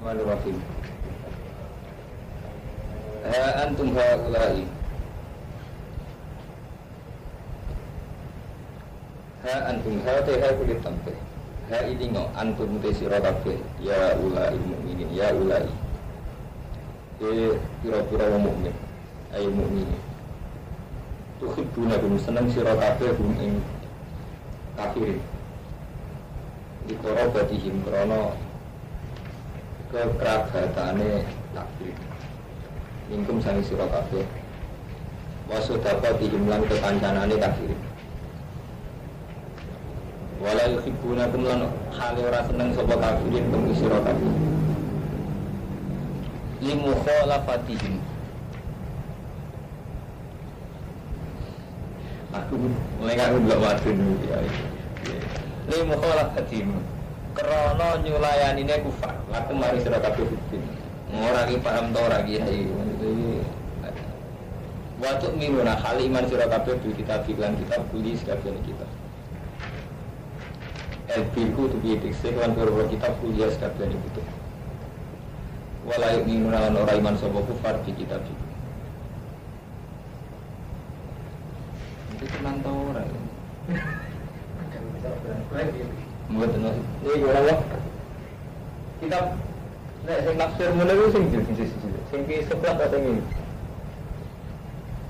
Bismillahirrahmanirrahim. Ha antum haula'i. Ha antum haula'i kulit tampil. Ha ini ngo antum te sira kabeh ya ulai mukminin ya ulai. Pira-pira wong mukmin. Ayo mukminin. Tuhibbuna kum seneng sira kabeh kum ing kafirin. Di korobatihim krono kekerabatane takfir. Mingkum sangi sira kabeh. Wasodaqatihim lan kekancanane takfir. Wala yuhibbunakum lan hale ora seneng sapa kafirin kum sira kabeh. Limukhalafatihim. Aku mulai kan ndelok wadon ya. Limukhalafatihim. Krana nyulayanine kufar. Laku mari sira kabeh fitin. Ora ki paham to ora ki iki. Wa tu'minuna hal iman sira kabeh bi kitab lan kitab kuli sekabian kita. Elbiku tu bi dikse kan pura kitab kuliah sekabian itu. Wala yu'minuna lan ora iman sapa kufar bi kitab itu. Itu tenan to ora. Mboten iki ora kita nek sing nafsir mulai ku sing sing ki sebelah ta sing ini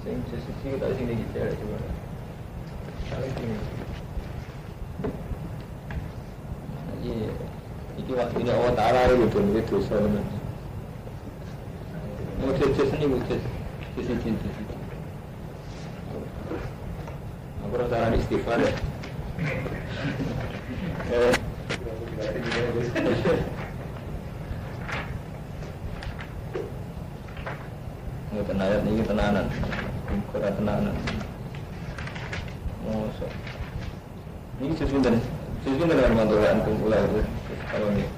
sing sisi ta sing iki ya coba kali ini iya iki waktu ini Allah Ta'ala itu dosa men mungkin sini mungkin sisi aku rasa istighfar ya Nggak ayat ini tenanan, kurang tenanan. Masa ini sesuatu dengan mantuan kumpulan itu kalau ini.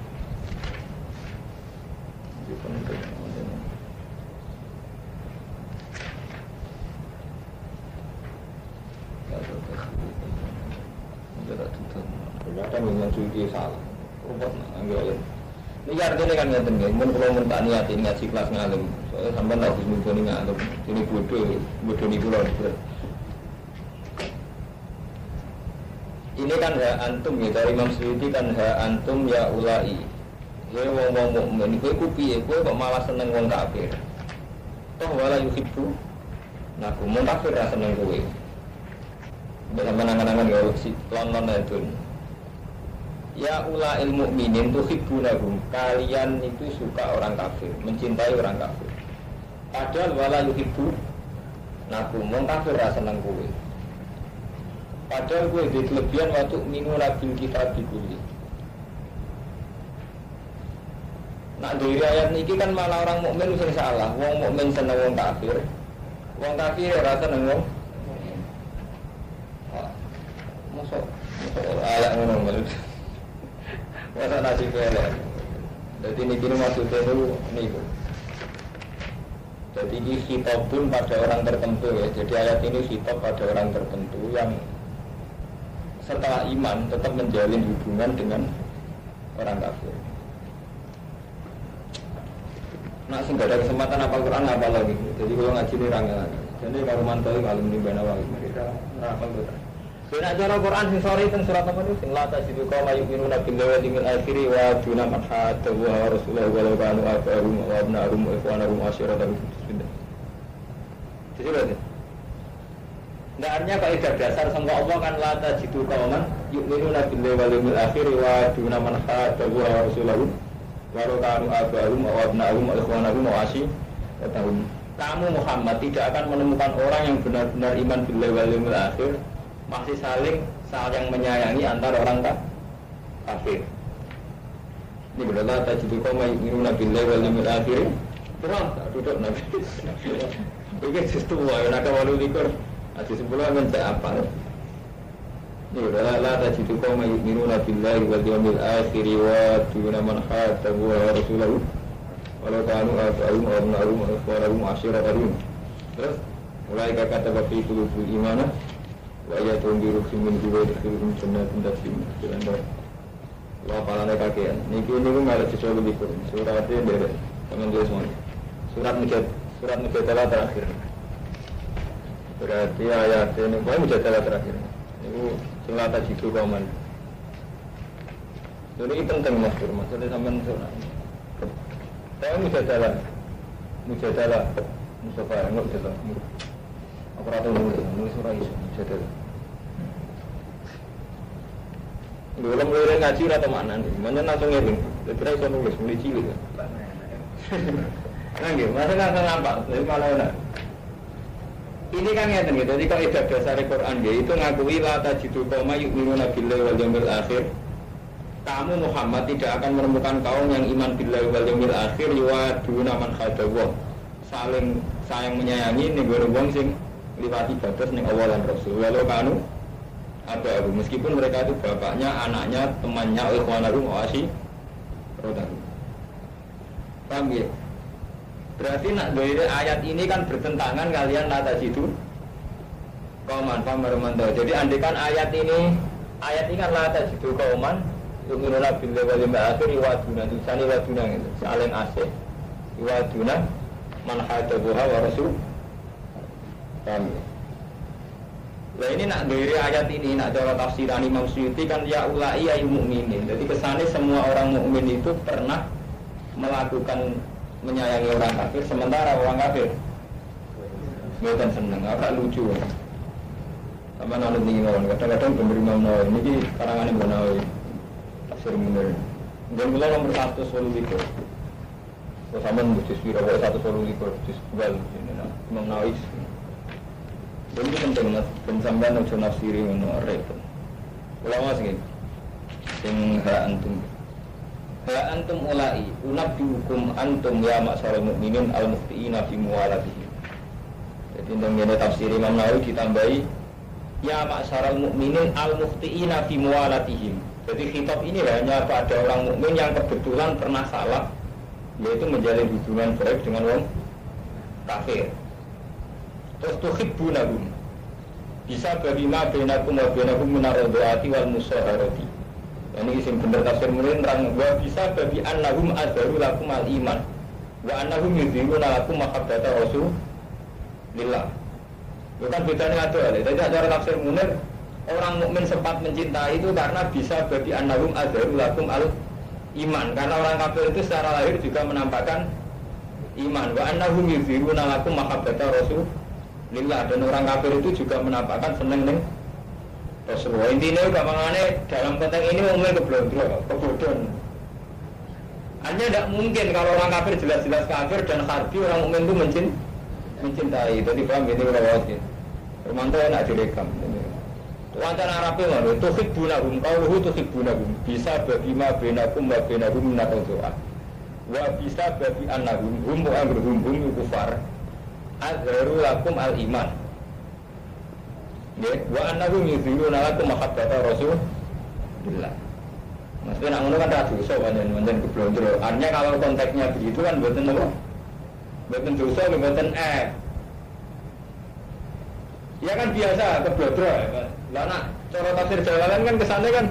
Ternyata memang cuci salah. Rupat enggak. Ini artinya kan ngeten nggih, mun kula mun tak niati ngaji kelas ngalim. Soale sampean tak wis mumpuni ngalim. Ini bodoh niku lho. Ini kan hak antum ya dari Imam Suyuti kan hak antum ya ulai. Ya wong-wong mukmin kowe ku piye? Kowe kok malah seneng wong kafir. Toh wala yuhibbu. Nah, ku mun kafir ra seneng kowe. Mbak menangan-angan ya si lon-lon itu. Ya ula'il mu'minin tuhibbunahum. Kalian itu suka orang kafir, mencintai orang kafir. Padahal wala yuhibbu nakum, wong kafir ra seneng kowe. Padahal kowe di kelebihan waktu minu bil kitab dikuli. Nak dari ayat niki kan malah orang mukmin sing salah. Wong mukmin seneng wong kafir. Wong kafir ra seneng wong. Mosok ala ngono maksud. Masa nasib elek. Jadi ini maksudnya itu niku. Jadi ini khitab pun pada orang tertentu ya. Jadi ayat ini khitab pada orang tertentu yang setelah iman tetap menjalin hubungan dengan orang kafir. Nah, sehingga ada kesempatan apal Quran apa lagi. Jadi kalau ngaji ini rangga. Jadi kalau mantau kalau menimbang awal mereka rapal Quran. Kena cara Quran sing sore teng surat apa niku sing la tajidu qauma yu'minuna billahi wal yawmil akhir wa duna man hadda wa rasulullah wa law kanu abahum wa abnahum wa ikhwanahum asyiratan bismillah. Jadi berarti artinya kaidah dasar sangka Allah kan la tajidu qauma yu'minuna billahi wal yawmil akhir wa duna man hadda wa rasulullah wa law kanu abahum wa abnahum wa ikhwanahum asyiratan. Kamu Muhammad tidak akan menemukan orang yang benar-benar iman billahi wal yawmil akhir masih saling menyayangi antara orang kafir. Ini berdoa tajidu qauma yu'minuna billahi wal yawmil akhir. Terang tak duduk nabi. Iki sistem wae nek walu likur. Ati sebulan mencak apa. Ini berdoa la tajidu qauma yu'minuna billahi wal yawmil akhir wa duna man hadda wa rasulahu walau kanu abahum wa abnahum wa ikhwanahum asyiratan. Terus mulai kata fi qulubil imanah wa ya tundiru min jiwa dikhirum jannatin tajri min tahtiha Kalau apalane kakean. Niki niku malah sesuatu libur. Surat ini dari teman tulis semua. Surat Mujadalah terakhir. Berarti ayat ini pokoknya Mujadalah terakhir. Niku selata jitu kauman. Jadi ini penting mas, maksudnya sampean surah. Saya Mujadalah, Mustafa, enggak bisa. Aku rata nulis surah isu Mujadalah. Belum mulai ngaji atau mana nih? Mana langsung ngirim. Lebih saya nulis mulai cilik. Nah, gitu. Masa langsung nampak. Jadi malah enak. Ini kan ngeten gitu. Jadi kalau ibadah dasar Quran dia itu ngakui la tajidu qauma yu'minuna billahi wal yawmil akhir. Kamu Muhammad tidak akan menemukan kaum yang iman billahi wal yawmil akhir yuwaduna man khadawah. Saling sayang menyayangi ning wong sing liwati batas ning Allah lan Rasul. Walau kanu Abu meskipun mereka itu bapaknya, anaknya, temannya, ikhwanahum, oasi, rodahu. Paham ya? Berarti nak dari ayat ini kan bertentangan kalian atas itu. Kauman, paham Romanto. Jadi andikan ayat ini kan atas itu kauman. Yuminuna billahi wal yawmil akhir iwaduna tusani waduna gitu. Saling asih. Iwaduna man hadabuha wa rasul. Paham ya? Nah ini nak dari ayat ini, nak cara tafsiran Imam Suyuti kan ya ulai ayu mukminin. Jadi kesannya semua orang mukmin itu pernah melakukan menyayangi orang kafir, sementara orang kafir bukan seneng, agak lucu. Sama nanti nih kadang-kadang pemberi Imam Nawawi ini karangan Imam Nawawi tafsir Munir. Dan mulai nomor 1 solulikur. Kalau sama juz piro 1 solulikur juz bal ini nah Imam Nawawi. Ini penting mas, pensampean ojo nafsiri ngono repot. Ulama sing sing ha antum ulai unabbiukum antum ya ma'syarul mukminin al-mukhtiina fi muwalatihi. Jadi dengan tafsir Imam Nawawi ditambahi ya ma'syarul mukminin al-mukhtiina fi muwalatihim. Jadi khitab ini hanya pada orang mukmin yang kebetulan pernah salah, yaitu menjalin hubungan baik dengan orang kafir. Terus tuhibbunahum bisa bagaimana bainakum wa bainahum minaradati wal musaharati. Ini isim bener tafsir mulin terang wa bisa bagi annahum azharu lakum al iman wa annahum yudhiruna lakum mahabbata rasulillah. Bukan bedanya ada. Jadi cara tafsir munir orang mukmin sempat mencintai itu karena bisa bagi annahum azharu lakum al iman. Karena orang kafir itu secara lahir juga menampakkan iman wa annahum yudhiruna lakum mahabbata rasulillah. Lillah, dan orang kafir itu juga menampakkan seneng nih Rasulullah. Intinya gampangannya dalam konteks ini umumnya kebodohan. Hanya tidak mungkin kalau orang kafir jelas-jelas kafir dan harbi orang mukmin itu mencintai. Jadi paham ini rawatnya. Romanto enak direkam. Tuantan Arabnya mana? Tuhibbunahum, qauluhu tuhibbunahum. Bisa bagaimana benakum wa benahum minatozoah. Wa bisa bagi annahum hum wa amruhum hum kufar. Azharu lakum al-iman. Nggih, wa annahum yuzhiruna lakum mahabbata rasulillah. Maksudnya nak ngono kan ra dosa pancen keblondro. Artinya kalau konteksnya begitu kan mboten apa? Mboten dosa, mboten ya kan biasa keblondro. Lah nak cara tafsir jalan kan kesane kan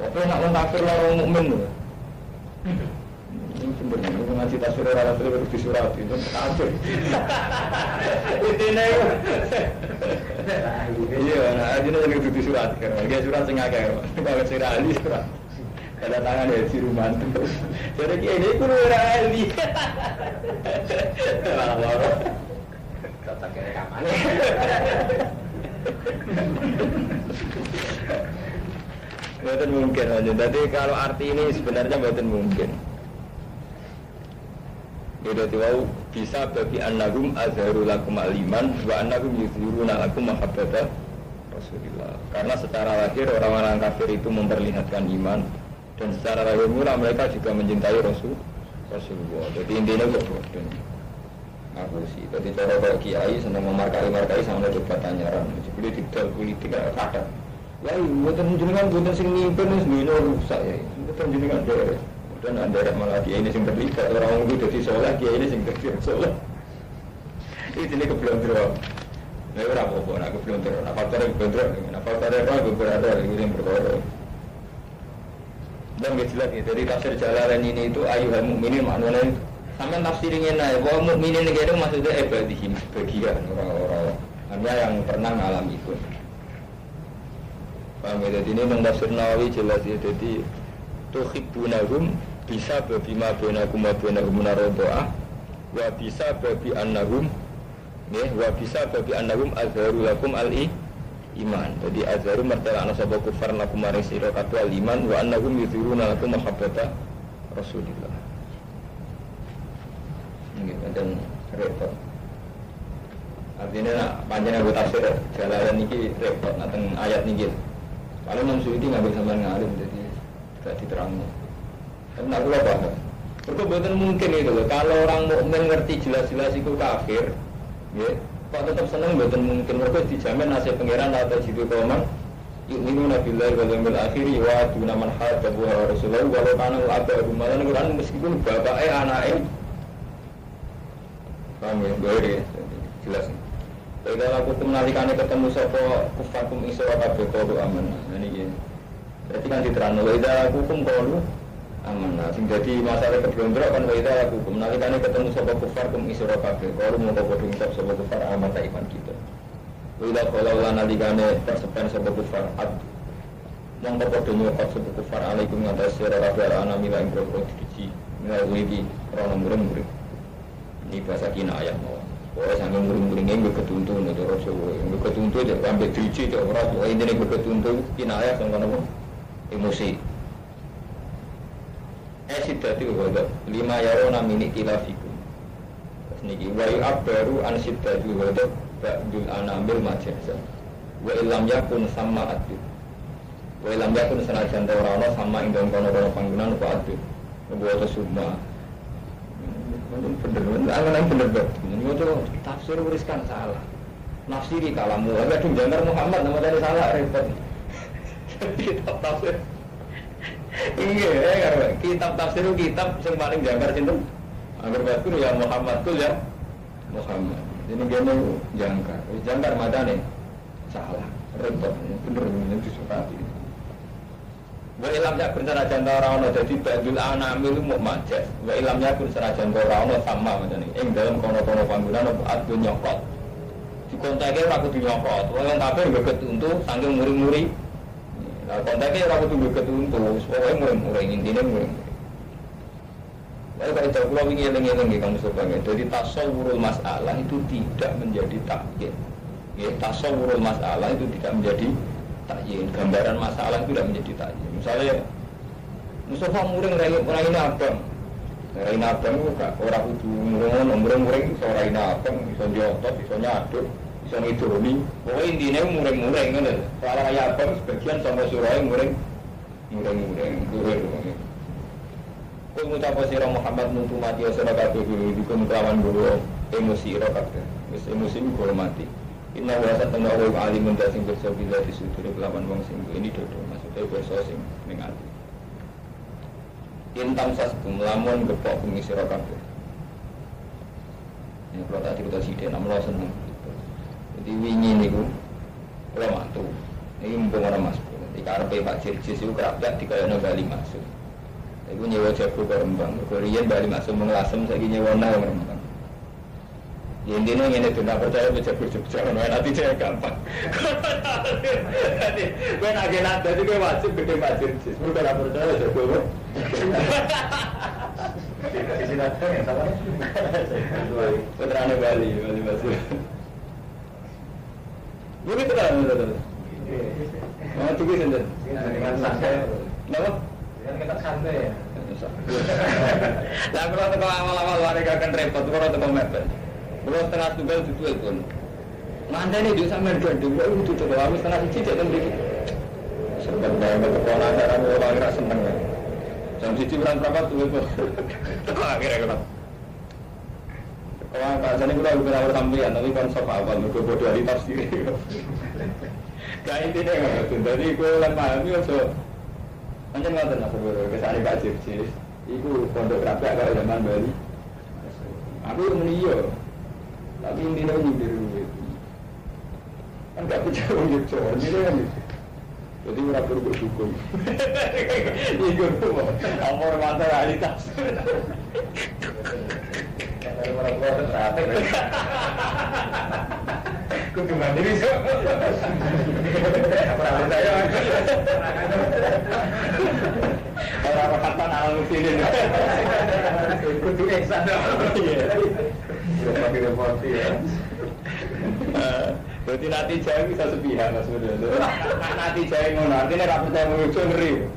opo nak wong kafir loro mukmin lho. Ini sebenarnya ngaji tafsir orang Rasul itu disurat itu kafir. Intinya iya, nah ini yang itu disurat kan. Dia surat sing akeh. Kalau sing ahli surat. Ada tangan ya si rumah terus. Jadi ini kudu ora ahli. Malah loro. Kata kene kamane. Betul mungkin aja. Jadi kalau arti ini sebenarnya betul mungkin. Jadi wau bisa bagi annahum azharu lakum al-iman wa annahum yuzhiruna lakum mahabbata Rasulillah. Karena secara lahir orang-orang kafir itu memperlihatkan iman dan secara lahir mula mereka juga mencintai Rasulullah. Jadi intinya bodoh. Aku sih. Jadi cara kalau kiai senang memarkai sama coba tanyaran. Jadi tidak politik ada. Ya, buatan jenengan buatan sing mimpin wis dunia rusak ya. Buatan jenengan dhewe. Dan anda malah kiai ini sing terlibat orang itu jadi soleh, kiai ini sing terlibat soleh. Ini keblondro. Nah, berapa pun aku keblondro. Apa cara keblondro? Apa cara apa beberapa ini yang berbeda. Dan jelas ya, dari tafsir Jalalain ini itu ayyuhal mukminin maknanya sampai tafsirin aja bahwa mukminin itu maksudnya ibadihim bagian orang-orang hanya yang pernah mengalami itu. Paham ya? Jadi ini tafsir Nawawi jelas ya. Jadi tuhibbunahum bisa bima bainakum wa bainahum naradha'ah wa bisa babi annahum ya wa bisa babi annahum azharu lakum al-iman. Jadi azharu martala ana sabab kufar lakum maring sira kabeh al-iman wa annahum yuzhiruna lakum mahabbata Rasulillah. Ini dan repot. Artinya nak panjang aku tafsir Jalalain ini repot tentang ayat ini. Kalau Imam Suyuti ngambil sampai ngalim jadi tidak diterangkan. Tapi aku lah paham. Betul mungkin itu loh. Kalau orang mukmin ngerti jelas-jelas itu kafir, ya, kok tetap senang betul mungkin. Mereka dijamin nasib pangeran atau jitu kauman. Yu'minuna billahi wal yawmil akhir wa duna man haddahu wa rasulullah walau kana al-aba'u malan Quran meskipun bapaknya anaknya. Paham ya? Boleh jelas. Kalau aku menalikannya ketemu sopo kufakum isra kabeh qalu amanah. Ini berarti kan diterangno wa idza lakum qalu amanah. Sing dadi masalah kedondrok kan wa idza lakum menalikannya ketemu sopo kufakum isra kabeh qalu mung padha ngucap sopo kufar amanah iman kita. Wa idza qala nalikane tersepen sopo kufar ad mung padha nyuwat sopo kufar alaikum ngatas sira kabeh ana mila ing kok diji mila iki rono murid-murid. Ini bahasa kinayah mau. Oh, sampai muring-muringnya gue ketuntun itu Rasul, gue ketuntun aja, sampai dici itu orang tua ini gue ketuntun, kinayah sama apa? Emosi. Sidati gue 5 yarona minik kilafikum. Niki wayu abbaru an sidati gue ba'dul anamil majasa. Wa ilam yakun sama adu. Wa ilam yakun senajan orang sama indong kono-kono panggungan apa adu. Ngebuat semua. Bener-bener itu tafsir uriskan salah nafsiri kalamu agak jangkar Muhammad nama dari salah repot kitab tafsir iya kitab tafsir itu kitab yang paling jangkar itu agar batur ya Muhammad tuh ya Muhammad ini gini jangkar madane salah repot bener itu disukati wa ilamnya pun sanajan ora ana dadi badul anamil mu majas wa ilamnya pun sanajan ora ana sama macam ing dalam kono-kono panggonan apa adu nyokot dikontake ora kudu nyokot wong kafir nggo ketuntu saking muring-muring lah kontake ora kudu nggo ketuntu pokoke muring-muring intine muring kalau kita pulau ingin eling-eling kamu sebagai jadi tasawwurul masalah itu tidak menjadi takyin ya tasawwurul masalah itu tidak menjadi takyin, gambaran masalah itu tidak menjadi takyin. Misalnya Mustafa muring raine abang. Raine abang itu gak ora kudu muring-muring iso raine abang, iso diotot, iso nyaduk, iso ngidoni. Pokoke intine muring-muring ngono. Soal raine abang sebagian sama surahe muring-muring kuwi. Kul ngucap sira Muhammad nutu mati sira kabeh dikum kelawan guru emosi ira kabeh. Wis emosi kuwi mati. Inna wasa tengah wong alimun sing bersa bila disudure kelawan wong sing ini dodo maksudnya bersa sing ning ati. Intam saskum lamun gepok bumi sira kabeh. Ini kalau tadi kita sithik namung seneng. Jadi wingi niku kula mantu. Iki mumpung ora Mas. Di karepe Pak Jirjis iku kerabat dikayane Bali masuk. Iku nyewa jago ke Rembang. Riyen Bali masuk menglasem saiki nyewa nang Rembang. Ya intinya ini tidak percaya berjaga-jaga nanti saya gampang gue nagih nada itu gue wajib gede wajib gue tidak percaya jago di sini ada yang sama putranya Bali masuk gue gitu kan mau tunggu sendiri dengan santai kenapa? dengan kita santai ya nah kalau tengok awal-awal warga akan repot kalau tengok mepet kalau setengah tunggal itu pun mana ini juga sama dengan dua itu coba kami setengah siji tidak memberi sempat banyak kepola cara orang kira seneng ya jam siji berapa tuh itu kok akhirnya kenapa kalau kajian ini kita benar sampean tapi konsep awal itu bodoh dari tafsir gak intinya nggak betul jadi aku lan pahami so macam nggak tenang sebelum kesana Pak Jirjis itu pondok rapi agak zaman Bali aku menio tapi intinya nyindir kan gak percaya orang Jogja ini kan Jadi ora perlu dukung. Iku amor mata realitas. Kalau orang-orang trafik. Kudu mandiri so. Apa saya? Orang kata alam sini. Kudu eksan. Iya. Pakai repot ya. Berarti nanti jaya bisa sepihak mas Budi. Nanti jaya ngono, artinya rapat saya mengucu ngeri.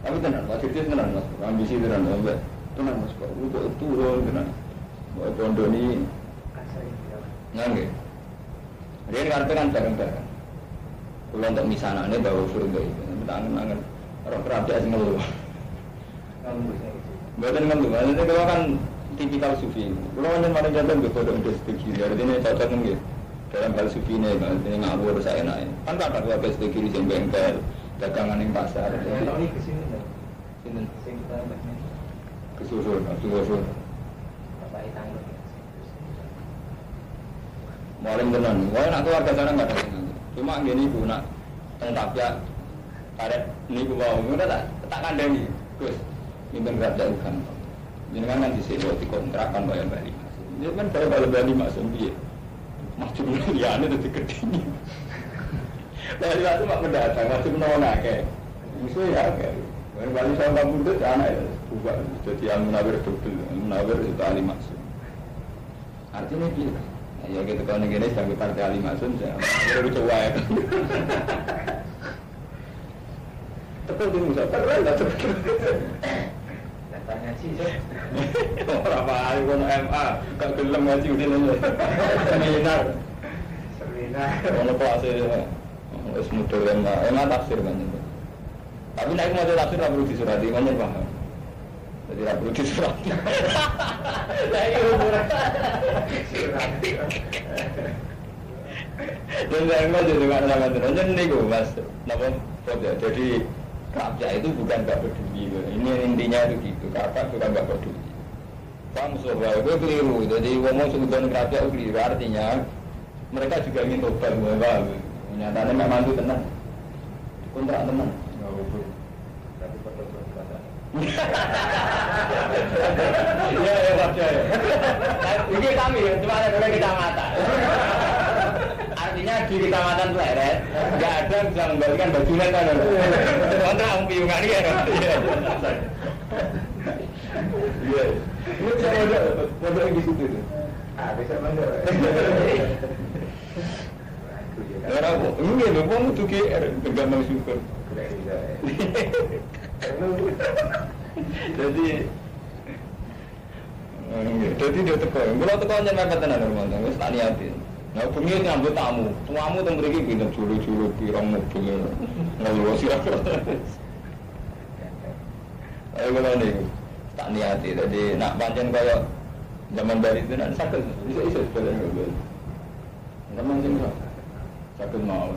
Tapi tenang, mas Firdaus tenang mas, ambisi tenang mas, tenang mas, untuk turun tenang. Bawa pondok ini, nggak? Dia kan bareng-bareng. Kalau untuk misalnya bawa surga itu, tangan-tangan orang kerajaan asing ngeluh. Bukan ngeluh, maksudnya kalau kan tipikal sufi. Kalau hanya mana jantan betul untuk studi, artinya cocok mungkin dalam hal sufi ini, artinya ngawur saya naik. Kan tak ada keluarga studi di bengkel, dagangan yang pasar. Kalau ini kesini, sini, kesusul. Bapak itu maling tenan, wah nak keluarga sana nggak ada. Cuma gini bu nak tentang ya, karet ini bu mau, udah tak kandani, terus minta kerja bukan. Ini kan nanti saya dikontrakan bayar balik. Ini kan saya bayar balik masuk dia, masuk dia ini tuh gede. Dari waktu mak mendatang masuk nona kayak, musuh ya kayak. Bayar balik sama kamu tuh anak itu, bukan jadi yang menawar double, menawar itu ahli masuk. Artinya dia. Ya gitu kalau negara sebagai partai ahli masuk, saya baru coba ya. Tepat di musa, nggak tepat. Tanya sih, berapa hari kono MA, kalau gelem ngaji udah nanya. Seminar. Kono kelas es mudah MA tafsir kan. Tapi naik mau tafsir nggak perlu disurati, mana paham. Jadi nggak perlu disurati. Dan enggak jadi mana jadi nih gue mas, jadi Kapja itu bukan gak peduli, ini intinya itu gitu, kakak bukan gak peduli. Paham sobat, gue keliru, jadi ngomong sebutan Kapja itu keliru, artinya mereka juga ingin tobat, paham. Nyatanya memang mantu tenang, kontrak tenang. Tapi pada berkata. Iya ya Kapja ya. Ini kami, cuma ada kecamatan. Artinya di kecamatan Pleret nggak ada yang bisa membalikan bajunya kan? Kontrak piungan ya. Iya. Ini bisa mondok di situ tuh. Bisa mondok. Karena ini loh, kamu tuh GR bergambar syukur. Jadi dia teko. Kalau teko aja nggak tenan normal, wes tak niatin. Nah, pengen nyambut tamu tuh mereka gini julu-julu pirang mobil, ngeluh siapa? Ayo kalau nih, tak niati. Jadi nak pancen kayak zaman dari itu nanti sakit, bisa sepeda mobil. Zaman sini sakit mau.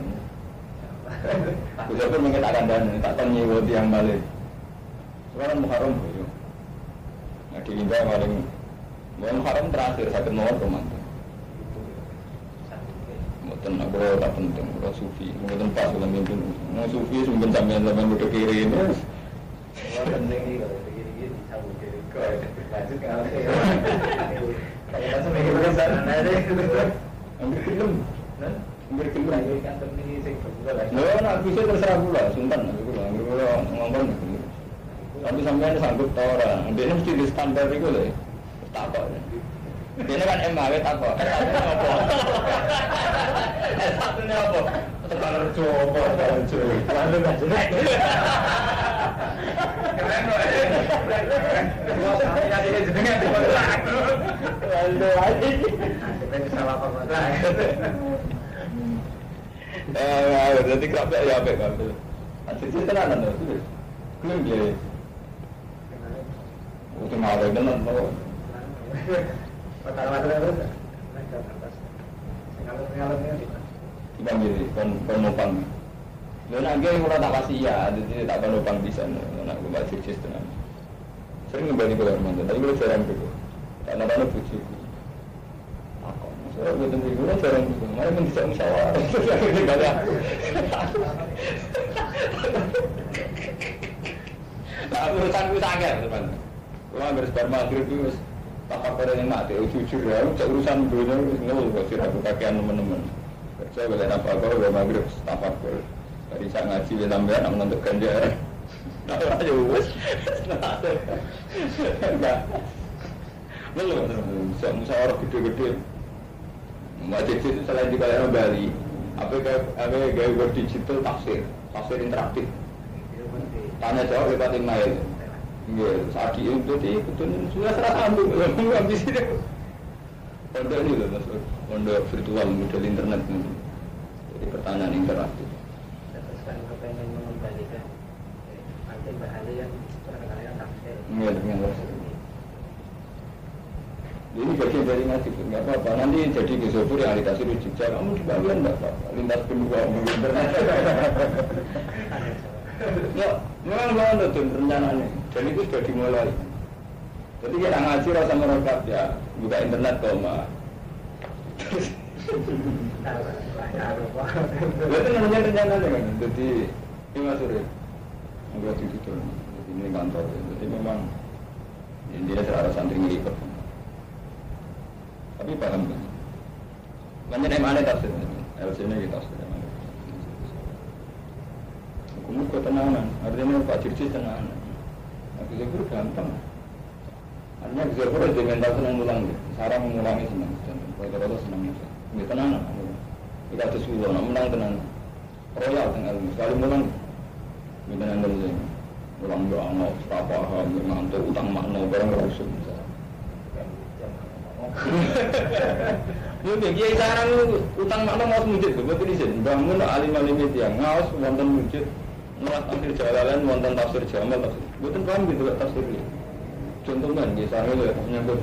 Bisa pun mengatakan dan tak tahu nyewa tiang balik. Sekarang Muharram bro. Nah di India paling Muharram terakhir sakit mau teman. Mungkin aku tak penting, kalau sufi, mungkin pas kalau mimpin, mau sufi mungkin sampai udah kiri ini. Yang penting ini kalau kiri bisa kiri, lanjut ke alam. Kayak langsung mikir besar, nanti ambil film, ambil film lagi kan penting ini sih. Nah, nak bisa terserah pula, sultan, ambil pula ngomong. Tapi sampai sanggup tahu orang, dia mesti di standar itu lah, tak apa. Ini kan MAW tak apa. Satunya apa? Tekan rejo apa? Rejo. Lalu aja. Keren loh. Wah, ini jenenge di kontrak. Lalu aja. Kita salah apa kontrak. Jadi kerapnya ya apa kan? Asli tenanan tuh. Belum dia. Untuk ngawe benar mau. Pertama-tama terus, naik ke atas. Ngalut-ngalutnya di mana? Kita milih penumpang. Dan akhirnya murah tak kasih ya, jadi tak penumpang di sana. Nak gue baca sistem. Sering kembali ke luar mantan, tapi gue jarang dulu. Karena puji. Aku Saya betul betul jarang gitu. Mana pun bisa musyawarah. Enggak ada. Nah, urusanku sangat sebenarnya. Kalau harus bar maghrib itu tapak orang yang mati, jujur ya. Urusan dunia itu nol. Sih aku kakean teman-teman. Kerja boleh apa-apa, udah maghrib tapak ber. Dari saya ngaji dia tambah, nak menentuk ganjaran. Nah, orang aja bos. Enggak. Belum, musyawarah gede-gede. Wajib itu selain di kalian Bali, apa gaya digital tafsir interaktif. Tanya jawab lewat email. Enggak, saat itu betul sudah serasa ambil, belum habis itu. Pondok ini loh mas, pondok virtual model internet ini. Jadi pertanyaan interaktif. Terus kan kepengen mengembalikan nanti bahaya yang kadang-kadang tafsir. Enggak. Ini bagian dari ngaji, nggak apa-apa. Nanti jadi gesopur yang aritasi di Jogja, kamu di bagian nggak apa-apa. Lintas kedua, mungkin nggak, memang mau nonton rencananya. Dan itu sudah dimulai. Jadi kita ngaji rasa merokat ya, buka internet koma. Berarti namanya rencananya kan. Jadi ini masuk ya, nggak gitu. Ini kantor. Jadi memang intinya serara santri ngikut. Tapi paham kan? Banyak yang mana tafsir LC-nya kita tafsir mana? Hukum itu tenanan, artinya Pak Jirji tenanan. Tapi Zahir gampang. Artinya Zahir ada mental senang ulang, sarang mengulangi senang. Kalau senang itu, ini tenanan. Kita ada sudah, nak menang tenanan. Royal tengah ilmu, sekali menang. Ini tenanan dulu. Ulang doa, paham, ngantuk, utang makna, barang rusuk. Mungkin kiai sarang utang makna ngawas mujid, betul izin. Bangun alim-alim itu yang ngawas wonten mujid, ngawas tafsir jalalan, wonten tafsir jamal, tafsir. Betul paham gitu tafsir ini. Contohnya kiai sarang itu menyebut.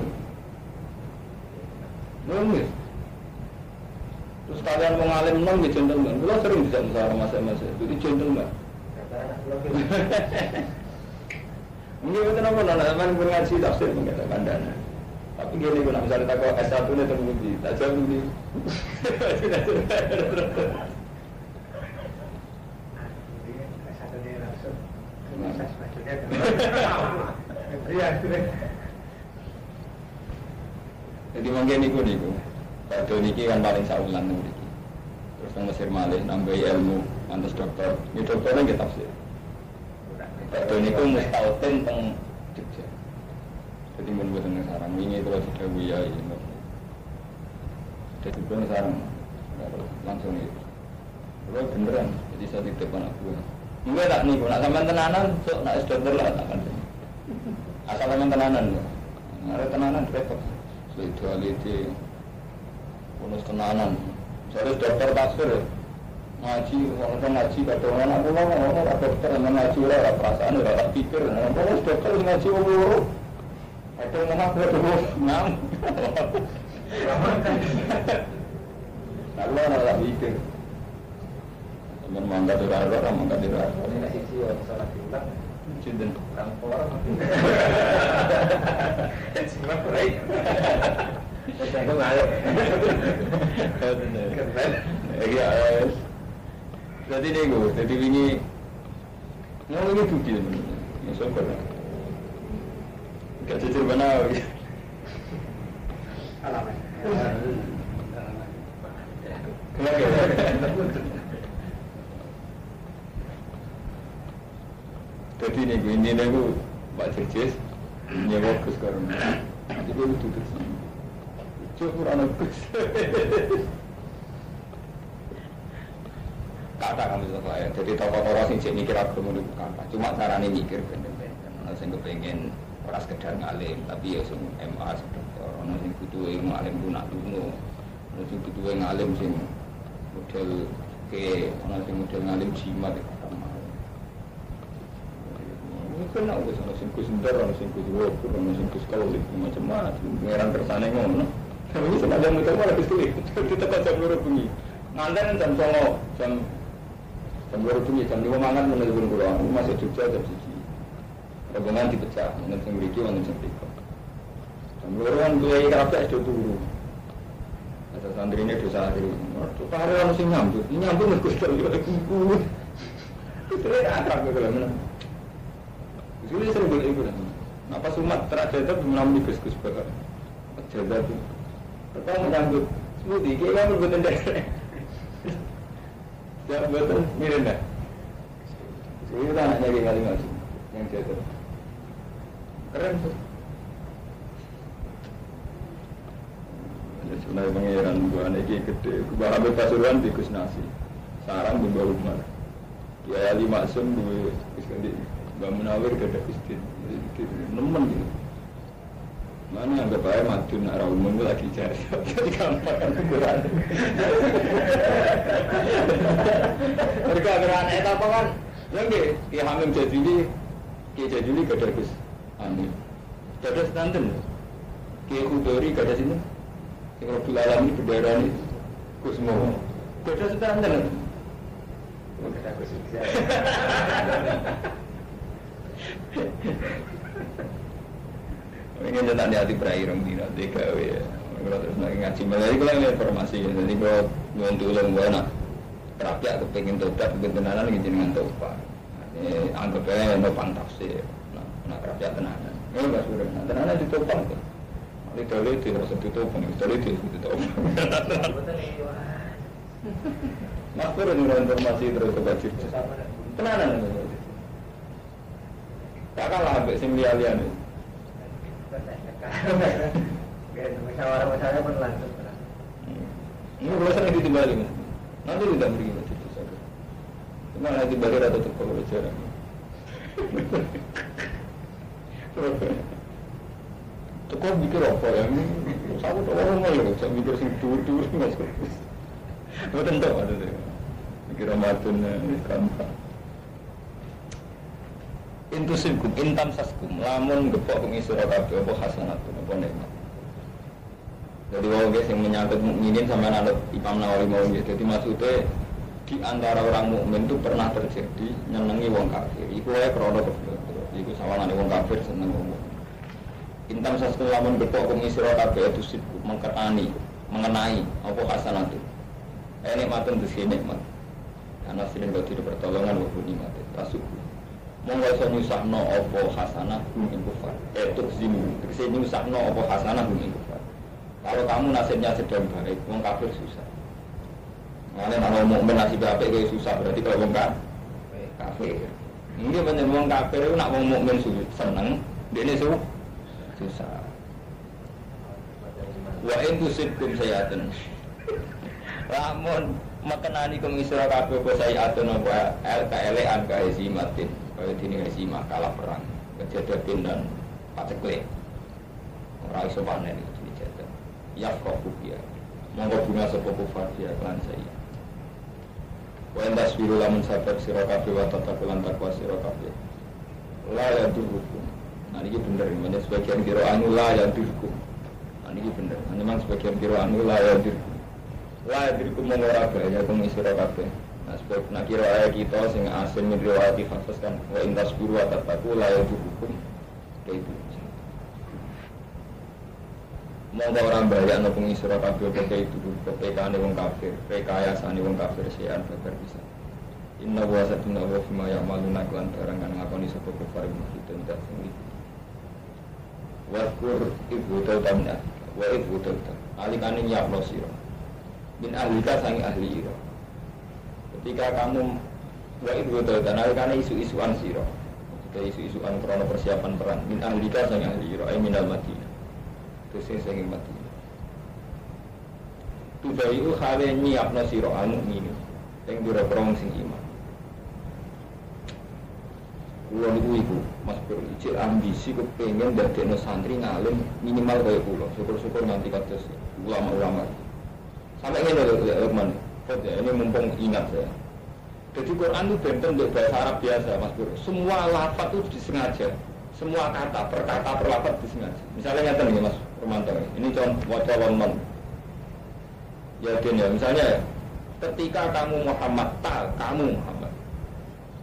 Nunggu. Terus kalian mengalim nong di gentleman. Kalau sering bisa musyawarah masa-masa itu gentleman. Mungkin betul apa nana pun ngaji tafsir mengatakan dana. Tapi gini kalau misalnya tak kau S1 nya terbukti, tak jauh ni. Jadi mungkin niku. Pada niki kan paling saulan niki. Terus nang Mesir Malih nambah ilmu, antus dokter. Ini dokternya kita tafsir. Pada niku mustautin teng Jogja. Jadi membuat dengan sarang ini kalau sudah wiya ini, jadi bukan sarang langsung itu. Kalau beneran, jadi saya titip anak gue. Mungkin tak nih, nak sampai tenanan, so nak dokter lah tak kan. Asal sampai tenanan, ada tenanan repot. Spirituality, bonus tenanan. Saya dokter tafsir, ngaji, orang ngaji kata orang dokter mengaji orang perasaan orang pikir, orang dokter ngaji orang. Itu mengaku terus ngam. Allah nak mikir. Teman mangga dirara, mangga dirara. Ini sisi orang salah bilang. Cinta Kampor. Semua baik. Saya tu malu. Keren. Ya. Jadi ni go, jadi ini. Mau ini bukti ni. Masuk ke. Gak jujur benar. Alamak. Jadi ini aku Pak Jirjis nyewa Gus Karuna. Jadi aku duduk sini. Cukup anak Gus. Kata kamu setelah ya. Jadi tokoh-tokoh sing cek mikir aku mau kata. Cuma caranya mikir bener-bener. Karena saya kepengen orang sekedar ngalim, tapi ya sing MA sedekah. Orang sing butuh ilmu alim lunak luno. Orang sing butuh ngalim sing model ke, orang sing model ngalim jimat itu. Mungkin nak usah orang sing kusendar, orang sing kuswokur, orang sing kuskaulik, macam-macam. Pengeran kersane ngono. Tapi sebenarnya muter malah kuskaulik. Kita kan jam 2 bengi. Nganten jam 09.00 jam 2 bengi, jam 5 mangan menelpon kula. Masuk Jogja jam 1. Rombongan dipecah, menurut yang beriki, menurut yang berikut. Dan kemudian gue kabeh sudah turu. Ada santri ini dosa hari. Hari orang sing nyambut mereka sudah kumpul. Itu akrab ke dalam mana? Jadi sering boleh ikut. Apa Sumatera Jawa mengalami gus-gus bakal Jawa itu. Pertama menyambut smoothie, kayak kamu buatan daerah. Jangan buatan mirip dah. Jadi kita anaknya kayak kali masuk yang Jawa. Keren tuh. Sebenarnya pengeran gua lagi gede, gua ambil pasuruan di Gus Nasi, sarang di bawah rumah. Kiai Ali Maksum di Iskandar, Mbak Munawir gada Kristin, nemen gitu. Mana anggap aja madun arah umum lagi cari, jadi gampang kan ukuran. Mereka berani apa kan? Yang Kiai Hamim Jajuli, Kiai Jajuli gada Gus Hamim, gada Stanton, Kiai Kudori gada sini. Kalau Abdul ini berdara ini Kusmo beda standar beda Kusmo ingin cetak di hati berakhir tidak DKW ya kalau terus lagi ngaji jadi kalau ini informasi jadi kalau untuk ulang buana terapiak kepingin tobat kepingin tenanan ingin dengan tobat ini anggap aja no fantasi nah terapiak tenanan ini nggak sudah tenanan ditobat itu harus ditutup, itu. Mas pun ada informasi terus ke baju. Tenanan. Tak kalah sampai sembilan. Masalah pun langsung. Ini urusan itu dibalik. Nanti tidak pergi masjid itu. Cuma nanti balik atau tukar berjalan. Kok mikir apa ya? Saya tuh orang malu, saya mikir sing dur-dur masuk. Betul tak ada tu. Mikir Ramadan gampang. Intusibkum, intam saskum, lamun gepok pengisra kabeh apa hasanatun apa nikmat. Jadi wong guys yang menyangkut mukminin sama anak Imam Nawawi mau gitu. Jadi maksudnya di antara orang mukmin itu pernah terjadi nyenengi wong kafir. Iku wae krana kebetulan. Iku sawangane wong kafir seneng wong mukmin. Intam sasku lamun berpok pengisra kabeh itu sibuk mengenai apa hasanatu. Nikmatun disi nikmat. Karena sering kau tidak pertolongan wabun nikmat. Tasuk. Monggo iso nyusahno apa hasanah ing kufar. Itu zimu. Disi nyusahno apa hasanah ing kufar. Kalau kamu nasibnya sedang baik, wong kafir susah. Ngene ana mukmin nasib apik kaya susah berarti kalau wong kafir. Mungkin banyak wong kafir itu nak wong mukmin seneng, dene susah. Wa in tusibkum sayi'atun. Lamun makenani kum isra kabeh apa sayi'atun apa LKLan ka hezimatin. Kaya dene hezimah kalah perang, kejadian dan pacekle. Ora iso panen iki dijajah. Ya kok ya. Monggo bunga sapa kufar ya lan saya. Wa in tasbiru lamun sabar sira kabeh wa tatakulan takwa sira kabeh. La yadurukum. Nah ini benar, mana sebagian kira anu lah yang dirku. Nah ini benar, memang sebagian kira anu lah yang dirku. Lah yang dirku mengorab ya, pengisra kabeh. Nah sebagian nak kira ayat kita sing asin riwayat fafas kan, wa intas biru ataku lah yang dirku. Kayak itu. Mau orang banyak no pengisra kabeh kayak itu, kepekaan wong kafir, rekayasa wong kafir sean bakar bisa. Inna wa satuna wa fima ya'maluna lan barang kang ngakoni sapa kufar itu ndak sing Wakur ibu tautamnya, wa ibu tautam. Alikane nyaplo sira. Min ahlika sangi ahli ira. Ketika kamu wa ibu tautam, alikane isu-isuan sira. Ketika isu-isuan krana persiapan perang. Min ahlika sangi ahli ira, ay minal Madinah. Terus sing Madinah. Tubayu khale nyiapno sira al-mukmin. Sing dura perang sing iman. Kulo niku iku Mas Pur ijil ambisi kepengen dadekno santri ngalim minimal kaya kulo. Syukur-syukur nanti kados ulama-ulama. Sampai ngene lho Lukman. Ini mumpung ingat saya. Jadi Quran itu benten untuk bahasa Arab biasa Mas Pur. Semua lafaz itu disengaja. Semua kata per kata per lafaz disengaja. Misalnya ngeten nggih Mas Romanto. Ini contoh waca wonten. Ya den ya misalnya ketika kamu Muhammad kamu Muhammad.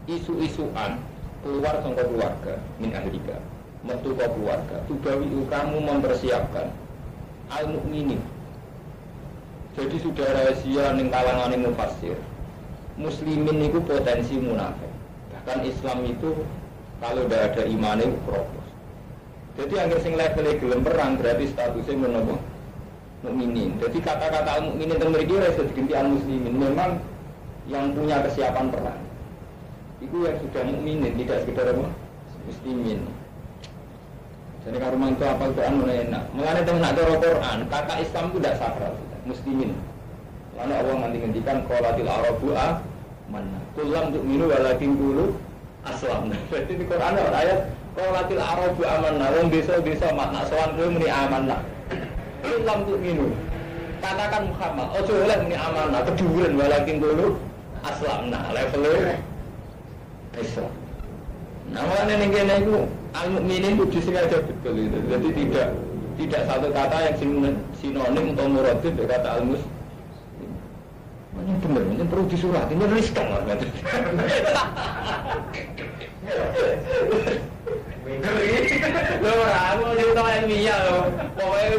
Isu-isuan keluar sama keluarga min ahlika metu ke keluarga tubawi kamu mempersiapkan al-mukminin Jadi sudah rahasia ning kalangan mufassir. Muslimin itu potensi munafik. Bahkan Islam itu kalau tidak ada iman itu propos. Jadi akhir sing level gelem perang berarti statusnya menapa? Mukminin. Jadi kata-kata mukminin teng mriki ora iso diganti muslimin. Memang yang punya kesiapan perang. Itu yang sudah mukminin, tidak sekedar apa? Muslimin. Jadi kalau itu apa Quran enak. Mengenai tentang Quran, kata Islam itu tidak sakral, muslimin. Lalu Allah nanti ngendikan qolatil arabu amanna. Kulam untuk minu walakin qulu aslam. Jadi di Quran ada ayat qolatil arabu amanna. Wong desa-desa makna sowan kowe muni amanna. Kulam untuk minu. Katakan Muhammad, ojo oleh muni amanna, keduren walakin qulu aslamna. Levelnya Islam. Nah, makanya yang kena itu al-mu'minin itu disengaja betul itu. Jadi tidak satu kata yang sinonim atau muradif dari kata al-muslim. Ini benar, ini perlu disurati, ini riskan lah. Loh, aku cerita ilmiah loh. Pokoknya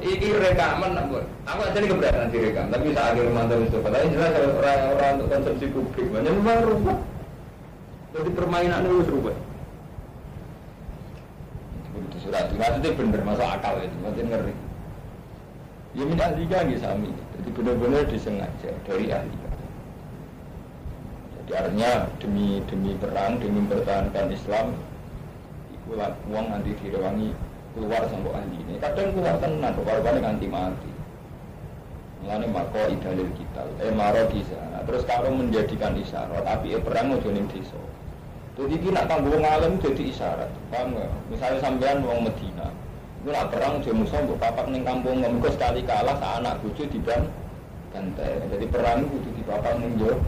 ini rekaman aku aja ini keberatan direkam, tapi saat akhir mantap itu. Padahal jelas orang untuk konsumsi publik, banyak baru. Jadi permainan itu seru banget. Itu surat itu maksudnya bener, masuk akal itu, maksudnya ngeri. Ya minta ahli lagi sami. Jadi benar-benar disengaja dari ahli. Jadi artinya demi perang, demi mempertahankan Islam, ikulah uang nanti direwangi keluar sampai ahli ini. Kadang keluar tenan, keluar nganti mati. Mulane mako idalil kita, maro kisah. Terus kalau menjadikan isyarat, tapi perang mau jonin desa. Jadi kita nak tanggung alam jadi isyarat, paham nggak? Misalnya sampean wong Medina, itu nak perang dia musuh untuk papak neng kampung, nggak sekali kalah anak bucu di bantai. Jadi perang itu di papak neng jo.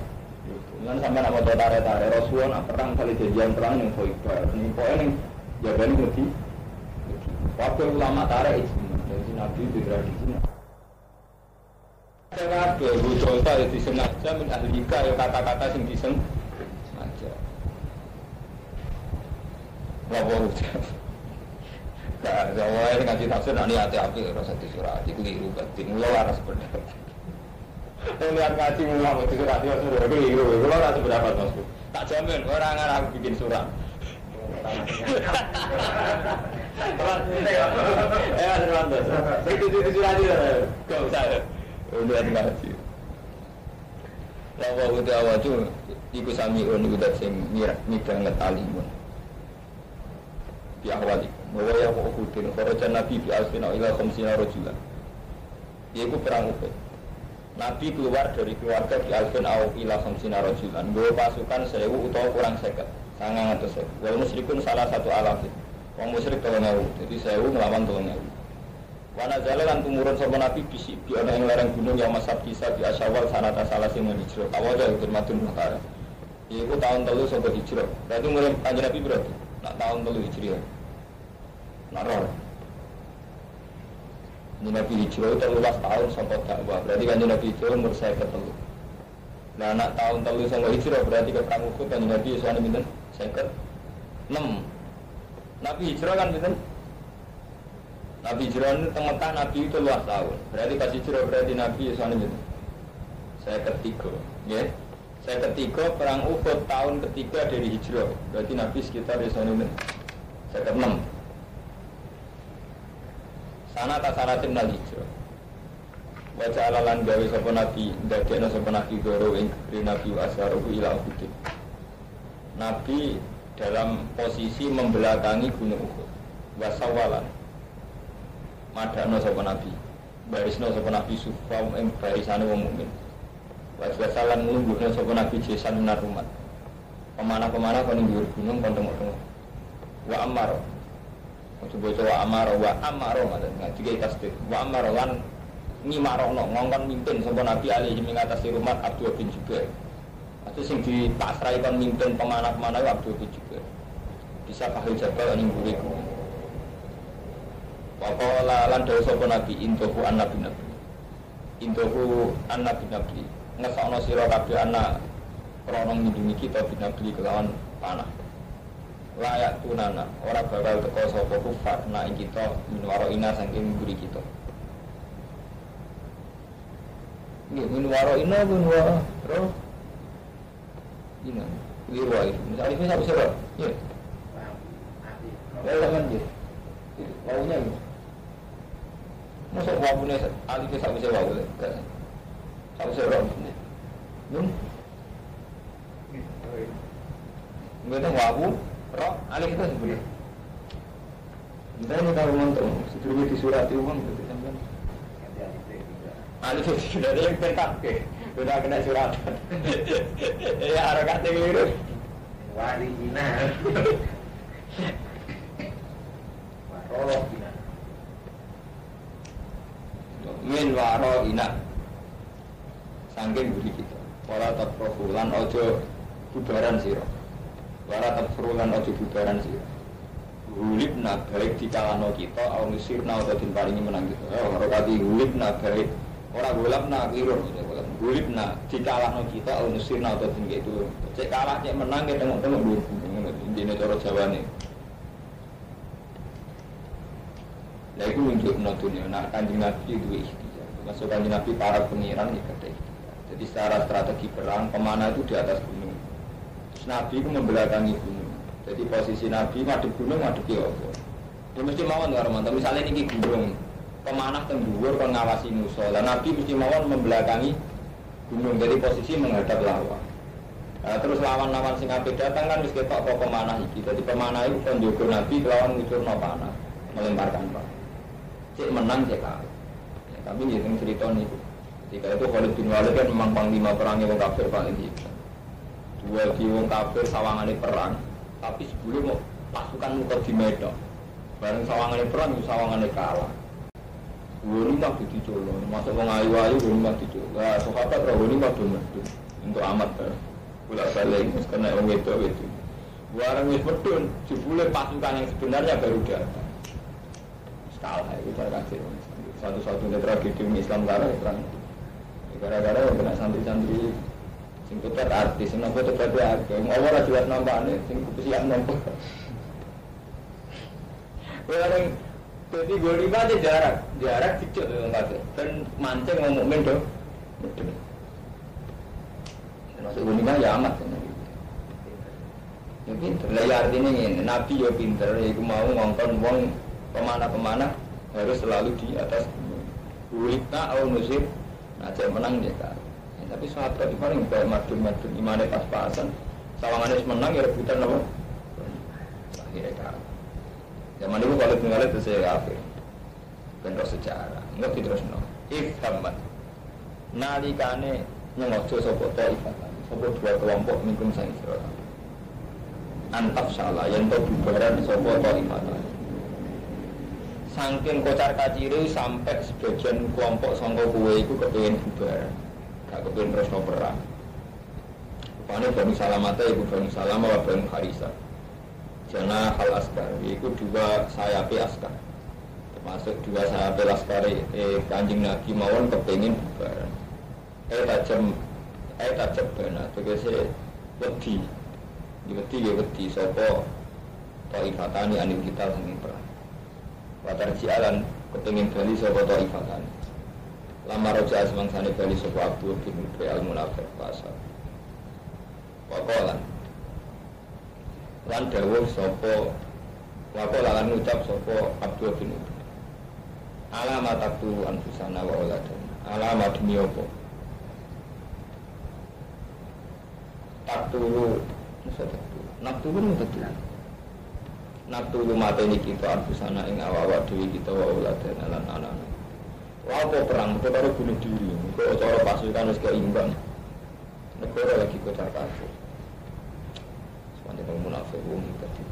Dengan sampai nama tare Rasulullah nak perang kali jadian perang yang Khoibar, nih poin yang jaga nih mesti. Waktu ulama tare itu, jadi Nabi di tradisi. Ada apa? Bucu itu disengaja min ahlika ya kata-kata sing disengaja. Lalu, nah, saya ini ngaji tafsir, ini hati-hati, rasa disurati, keliru, batin, lo harus berdapat. Lihat ngaji mulai, disurati, sudah keliru, lo harus berdapat, masku. Tak jamin, orang aku bikin surat. Itu disurati, gak usah, lihat ngaji. Lalu, itu awal itu, ikut sami'un, ikut sing midang ngetalimun. Di awal itu, bahwa yang mengukutin kharajan Nabi di Al-Fina ila khamsina rajulan. Iaitu perang Uhud. Nabi keluar dari keluarga di Al-Fina ila khamsina rajulan. Bawa pasukan 1000 atau kurang 50, sangat atau 1000. Wal musyrikun salah satu alafin. Wong musyrik 3000, jadi 1000 melawan 3000. Wana jalan tumurun sama Nabi bisi di ana ing lereng gunung yang masab kisah di Asyawal sanata salah sing hijrah. Awalnya itu matun mutara. Iku tahun 3 sampai hijrah. Berarti mulai kanjeng Nabi berarti nak tahun 3 hijrah. Naror. Nabi hijrah 13 tahun sampai dakwah. Berarti kanjeng Nabi hijrah umur 53. Nah, nak tahun 3 sampai hijrah berarti ke perang Uhud kanjeng Nabi isane pinten? 56. Nabi hijrah kan pinten? Nabi hijrah ini tengah Nabi itu luas tahun. Berarti pas hijrah berarti Nabi isane pinten? 53. Nggih. Saya ketiga perang Uhud tahun ketiga dari hijrah. Berarti Nabi sekitar isane pinten? 56. Sana tasaratin nal hijrah. Wajah alalan gawe sapa Nabi, ndadekno sapa Nabi goro ing Nabi asharu ila Uhud. Nabi dalam posisi membelakangi gunung Uhud. Wasawalan. Madano sapa Nabi. Barisno sapa Nabi sufa ing barisane wong mukmin. Wajah salan nglungguhno sapa Nabi jesan minar umat. Pemana-pemana kon ing gunung kon tengok-tengok. Wa ammar coba amaro wa amaro ngaji ke tasdid wa amaro lan ngimarono ngongkon mimpin sapa Nabi alaihi mengatasi rumah Abdul bin Jubair. Itu sing dipasrai kon mimpin pemana-pemana Abdul bin Jubair. Bisa Fahil Jabal ning buriku. Waqala lan dawuh sapa Nabi intuhu an-nabi. Intuhu an-nabi. Ngesokno sira kabeh anak krana ngindungi kita binabi kelawan panah. Layak tunana, orang bakal teko sapa kufar nak kita minwaro ina saking mburi kita. Nggih, min waraina min wara. Ina. Wirwai. Misalnya ini sampai serap. Ya. Ya, jangan je. Waunya gitu. Masa wawunya alifnya sampai serap. Sampai serap. Enggak wawu, roh, alif itu sebenarnya. Kita ini kalau nonton, sebelumnya di surat itu kan gitu sampai. Alif itu sudah ada yang tetap ke, sudah kena surat. Ya harokatnya gitu. Wali ina. Waro ina. Min waro ina. Sangking budi kita. Wala takrofulan ojo bubaran siro. Wala takrofulan ojo bubaran siro. Hulibna baik dikalano kita, au nisirna atau dimparingi menang kita. Harokati hulibna baik. Orang gulabna kirun, gulibna dikalahno kita, au nisirna atau tinggi itu. Cek kalah, cek menang, kita tengok-tengok dulu. Ini cara Jawa nih. Nah itu untuk dunia. Nah kanjeng Nabi itu ikhtiar. Masuk kanjeng Nabi para pengiran ya kata ikhtiar. Jadi secara strategi perang, pemanah itu di atas gunung. Terus Nabi itu membelakangi gunung. Jadi posisi Nabi madep gunung, madep ya apa. Ya mesti mawon Warman. Misalnya ini gunung, pemanah tengguwur ngawasi musuh. Lah Nabi mesti mawon membelakangi gunung. Jadi posisi menghadap lawan. Nah, terus lawan-lawan sing ape datang kan wis ketok apa pemanah iki. Jadi pemanah itu kan njogo Nabi lawan ngucurno panah, melemparkan panah. Cek menang cek kalah. Ya, tapi nggih cerita niku. Ketika itu Khalid bin Walid kan memang panglima perangnya wong kafir paling hebat. Dua di wong kafir sawangane perang, tapi sebelum pasukan muka di Medan. Bareng sawangane perang, sawangane kalah. Woni mah dicolong, masuk wong ayu-ayu woni mah dicolong. Lah sahabat ora woni mah medun untuk amat bolak-balik wis kena wong wedok-wedok. Bareng wis medun, jebule pasukan yang sebenarnya baru datang. Kalah itu terkasih. Satu-satunya tragedi Islam karena perang. Gara-gara yang kena santri-santri sing putar artis, sing nopo tepat artis. Allah ora jelas nampakne sing kesiap nampak. Bareng jadi golima aja jarak kecil dengan kata dan mancing ngomong mendo. Masuk golima ya amat kan. Ya pinter. Lah ya artinya ini Nabi ya pinter. Iku mau ngongkon wong pemanah-pemanah harus selalu di atas Hulibna au nusir. Nah saya menang dia kan. Ya, tapi sahabat itu paling kayak madun-madun imane pas-pasan. Sawangannya menang ya rebutan apa? Akhirnya kan. Zaman dulu kalau tinggal itu saya kafir. Bentuk sejarah. Enggak terus no. Ifhamad. Nalikane nyengojo sapa taifatan. Sapa dua kelompok mingkum sang sira. Antaf salah yen to bubaran sapa taifatan. Saking kocar kaciri sampai sebagian kelompok sangka kuwe iku kepengin bubaran. Gak kepengin terus perang. Rupane Bani Salamah iku Bani Salamah wa Bani Harisah. Jana hal askar, itu dua sayapi askar, termasuk dua sayapi askar. Kanjeng Nabi mawon kepengin bubaran. Tajam benar. Tegese wedi, sopo taifatani anil kita sing perang. Watar jialan kepengin bali sopo taifatani. Lama roja semangsane bali sopo Abdul bin Ubay al-Munafiq pasal. Wakolan. Lan dawuh sapa waqo lan ngucap sapa Abdul bin Ubay. Alamat taktu anfusana wa auladan. Alamat demi apa? Taktulu Naktulu Naktulu mateni kita anfusana ing awak dhewe kita wa auladan lan anak-anak. Apa perang itu karo bunuh diri. Kok cara pasukan wis keimbang. Negara lagi kocar kacir. Yang munafik umum tadi.